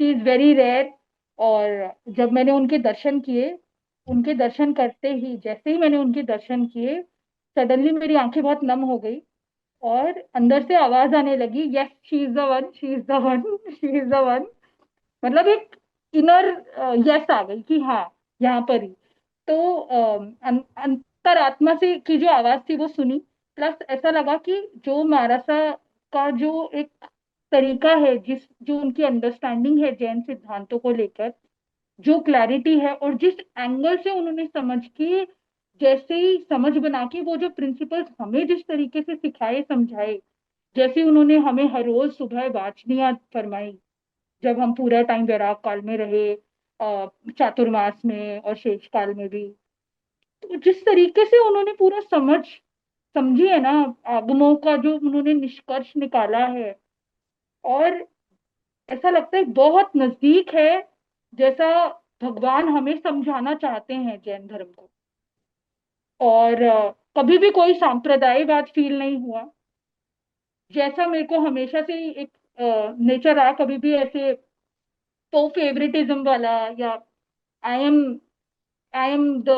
She is very rare. और जब मैंने उनके दर्शन किए, उनके दर्शन करते ही, जैसे ही मैंने उनके दर्शन किए, सडनली मेरी आंखें बहुत नम हो गई और अंदर से आवाज आने लगी, yes she is the one, she is the one, she is the one. मतलब एक इनर यस आ गई कि हाँ, यहाँ पर ही। तो अंतरात्मा से की जो आवाज थी वो सुनी। प्लस ऐसा लगा कि जो महाराजा का जो एक तरीका है, जो उनकी अंडरस्टैंडिंग है जैन सिद्धांतों को लेकर, जो क्लैरिटी है, और जिस एंगल से उन्होंने समझ की, जैसे ही समझ बना के वो जो प्रिंसिपल्स हमें जिस तरीके से सिखाए समझाए, जैसे उन्होंने हमें हर रोज सुबह वाचनियात फरमाई जब हम पूरा टाइम वैराग काल में रहे, चातुर्मास में और शेष काल में भी, तो जिस तरीके से उन्होंने पूरा समझी है ना, आगमों का जो उन्होंने निष्कर्ष निकाला है, और ऐसा लगता है बहुत नजदीक है, जैसा भगवान हमें समझाना चाहते हैं जैन धर्म को। और कभी भी कोई सांप्रदायिकवाद फील नहीं हुआ, जैसा मेरे को हमेशा से ही एक नेचर रहा, कभी भी ऐसे तो फेवरेटिज्म वाला, या I am I am the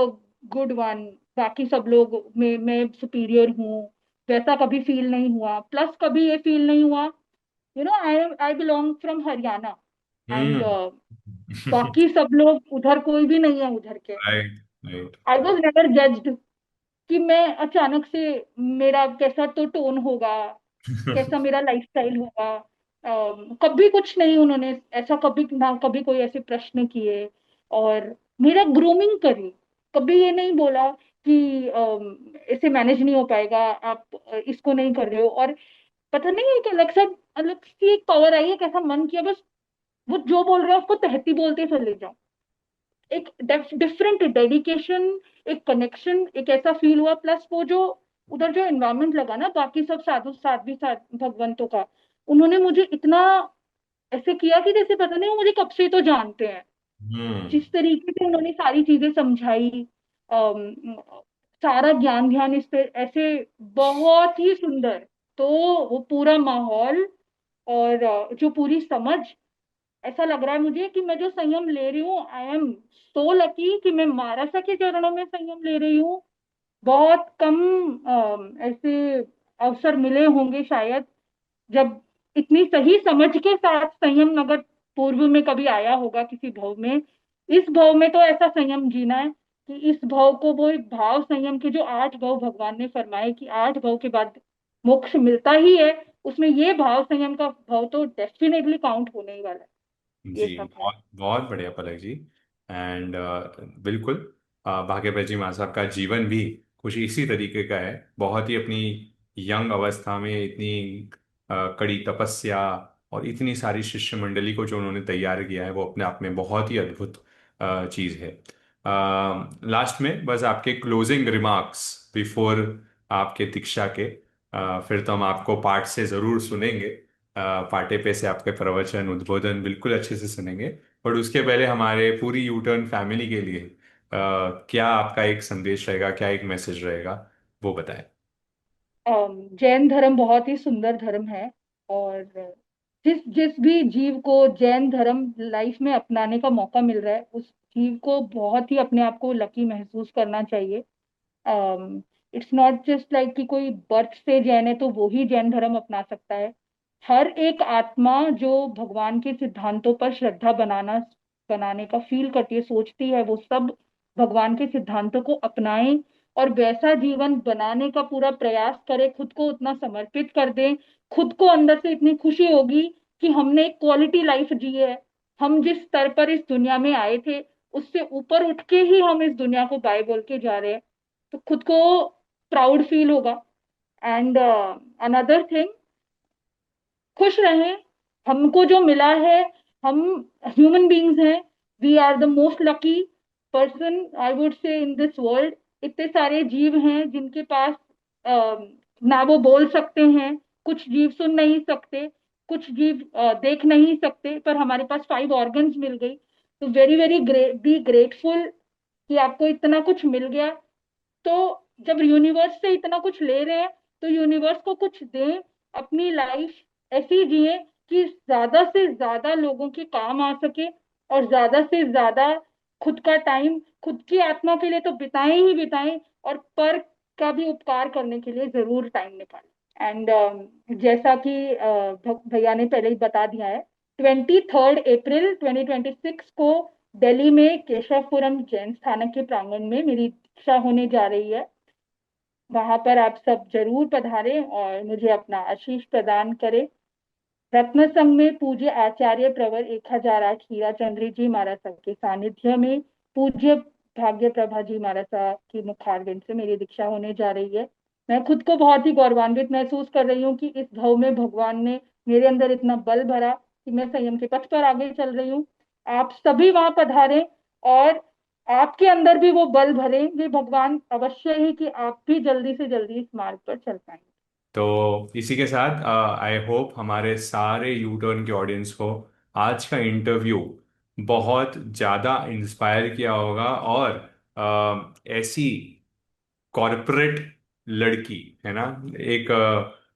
good one, बाकी सब लोग में मैं सुपीरियर हूँ, वैसा कभी फील नहीं हुआ। प्लस कभी ये फील नहीं हुआ, I belong from Haryana, and hmm. बाकी सब लोग उधर कोई भी नहीं है उधर के। Right, right. I was never judged कि मैं अचानक से मेरा कैसा तो टोन होगा, कैसा मेरा लाइफस्टाइल होगा। कभी कुछ नहीं, उन्होंने ऐसा कभी ना, कभी कोई ऐसे प्रश्न किए और मेरा ग्रूमिंग करी। कभी ये नहीं बोला कि इसे मैनेज नहीं हो पाएगा, आप इसको नहीं कर रहे हो। और पता नहीं, एक अलग सी एक पावर आई है, कैसा मन किया बस वो जो बोल रहे हैं उसको तहती बोलते चले जाओ। एक डिफरेंट डेडिकेशन, एक कनेक्शन, एक ऐसा फील हुआ। प्लस वो जो उधर जो एनवायरनमेंट लगा ना, बाकी सब साधु साध्वी भगवंतों का, उन्होंने मुझे इतना ऐसे किया कि जैसे पता नहीं वो मुझे कब से तो जानते हैं। हम्म। जिस तरीके से उन्होंने सारी चीजें समझाई, अम, सारा ज्ञान ध्यान इस पे ऐसे बहुत ही सुंदर। तो वो पूरा माहौल और जो पूरी समझ, ऐसा लग रहा है मुझे कि मैं जो संयम ले रही हूँ, आई एम सो लकी कि मैं महाराजा के चरणों में संयम ले रही हूँ। बहुत कम ऐसे अवसर मिले होंगे शायद, जब इतनी सही समझ के साथ संयम अगर पूर्व में कभी आया होगा किसी भव में। इस भव में तो ऐसा संयम जीना है कि इस भव को, वो एक भाव संयम के जो 8 भव भगवान ने फरमाए कि 8 भव के बाद मोक्ष मिलता ही है, उसमें ये भाव संयम का भाव तो डेफिनेटली काउंट होने ही वाला है। ये जी, सब है। बहुत बहुत बढ़िया पलक जी। एंड बिल्कुल, भाग्यप्रद जी महाराज साहब का जीवन भी कुछ इसी तरीके का है। बहुत ही अपनी यंग अवस्था में इतनी कड़ी तपस्या और इतनी सारी शिष्य मंडली को जो उन्होंने तैयार किया है, वो अपने आप में बहुत ही अद्भुत चीज़ है। लास्ट में बस आपके क्लोजिंग रिमार्क्स बिफोर आपके दीक्षा के, फिर तो हम आपको पाठ से ज़रूर सुनेंगे, पाटे पे से आपके प्रवचन उद्बोधन बिल्कुल अच्छे से सुनेंगे। बट उसके पहले हमारे पूरी यूटर्न फैमिली के लिए क्या आपका एक संदेश रहेगा, क्या एक मैसेज रहेगा, वो बताएं। जैन धर्म बहुत ही सुंदर धर्म है। और जिस जिस भी जीव को जैन धर्म लाइफ में अपनाने का मौका मिल रहा है, उस जीव को बहुत ही अपने आप को लकी महसूस करना चाहिए। इट्स नॉट जस्ट लाइक कि कोई बर्थ से जैन है तो वो ही जैन धर्म अपना सकता है। हर एक आत्मा जो भगवान के सिद्धांतों पर श्रद्धा बनाने का फील करती है, सोचती है, वो सब भगवान के सिद्धांतों को अपनाएं और वैसा जीवन बनाने का पूरा प्रयास करे, खुद को उतना समर्पित कर दे, खुद को अंदर से इतनी खुशी होगी कि हमने एक क्वालिटी लाइफ जी है। हम जिस स्तर पर इस दुनिया में आए थे उससे ऊपर उठ के ही हम इस दुनिया को बाय बोल के जा रहे हैं, तो खुद को प्राउड फील होगा। एंड अनदर थिंग, खुश रहें। हमको जो मिला है, हम ह्यूमन बीइंग्स हैं, we are the most lucky person I would say in this world. इतने सारे जीव हैं जिनके पास ना वो बोल सकते हैं, कुछ जीव सुन नहीं सकते, कुछ जीव देख नहीं सकते, पर हमारे पास 5 ऑर्गन्स मिल गई। तो very very great, be grateful कि आपको इतना कुछ मिल गया। तो जब यूनिवर्स से इतना कुछ ले रहे हैं तो यूनिवर्स को कुछ दें, अपनी लाइफ ऐसी जिए कि ज्यादा से ज्यादा लोगों के काम आ सके, और ज्यादा से ज्यादा खुद का टाइम खुद की आत्मा के लिए तो बिताएं ही बिताएं, और पर का भी उपकार करने के लिए जरूर टाइम निकालें। एंड जैसा कि भैया ने पहले ही बता दिया है, 23 अप्रैल 2026 को दिल्ली में केशवपुरम जैन स्थानक के प्रांगण में मेरी दीक्षा होने जा रही है। वहां पर आप सब जरूर पधारें और मुझे अपना आशीष प्रदान करें। रत्न संघ में पूज्य आचार्य प्रवर 1008 हीरा चंद्र जी महाराज साहब के सानिध्य में पूज्य भाग्य प्रभा जी महाराज साहब की मुखारविंद से मेरी दीक्षा होने जा रही है। मैं खुद को बहुत ही गौरवान्वित महसूस कर रही हूँ कि इस भाव में भगवान ने मेरे अंदर इतना बल भरा कि मैं संयम के पथ पर आगे चल रही हूँ। आप सभी वहां पधारें और आपके अंदर भी वो बल भरेंगे भगवान अवश्य ही कि आप भी जल्दी से जल्दी इस मार्ग पर चल पाएंगे। तो इसी के साथ आई होप हमारे सारे यू टर्न के ऑडियंस को आज का इंटरव्यू बहुत ज़्यादा इंस्पायर किया होगा, और ऐसी कॉरपोरेट लड़की, है ना, एक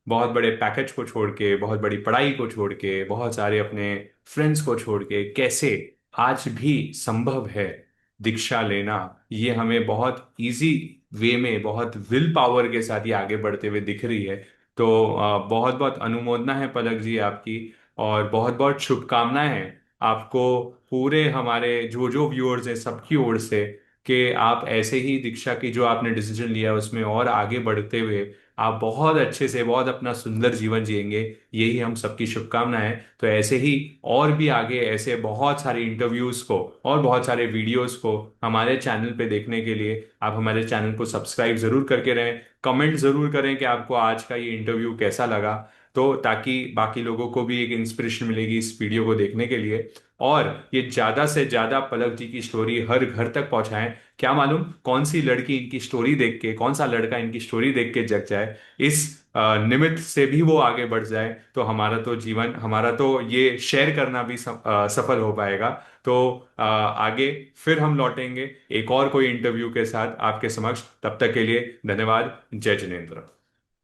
बहुत बड़े पैकेज को छोड़ के, बहुत बड़ी पढ़ाई को छोड़ के, बहुत सारे अपने फ्रेंड्स को छोड़ के कैसे आज भी संभव है दीक्षा लेना, ये हमें बहुत इजी वे में, बहुत विल पावर के साथ ये आगे बढ़ते हुए दिख रही है। तो बहुत बहुत अनुमोदना है पलक जी आपकी, और बहुत बहुत शुभकामनाएं हैं आपको पूरे हमारे जो जो व्यूअर्स हैं सबकी ओर से, कि आप ऐसे ही दीक्षा की जो आपने डिसीजन लिया उसमें और आगे बढ़ते हुए आप बहुत अच्छे से बहुत अपना सुंदर जीवन जिएंगे, यही हम सबकी शुभकामना है। तो ऐसे ही और भी आगे ऐसे बहुत सारे इंटरव्यूज को और बहुत सारे वीडियोस को हमारे चैनल पे देखने के लिए आप हमारे चैनल को सब्सक्राइब जरूर करके रहें। कमेंट जरूर करें कि आपको आज का ये इंटरव्यू कैसा लगा, तो ताकि बाकी लोगों को भी एक इंस्पिरेशन मिलेगी इस वीडियो को देखने के लिए, और ये ज्यादा से ज्यादा पलक जी की स्टोरी हर घर तक पहुंचाएं। क्या मालूम कौन सी लड़की इनकी स्टोरी देख के, कौन सा लड़का इनकी स्टोरी देख के जग जाए, इस निमित्त से भी वो आगे बढ़ जाए, तो हमारा तो जीवन, हमारा तो ये शेयर करना भी सफल हो पाएगा। तो आगे फिर हम लौटेंगे एक और कोई इंटरव्यू के साथ आपके समक्ष। तब तक के लिए धन्यवाद। जय जिनेन्द्र।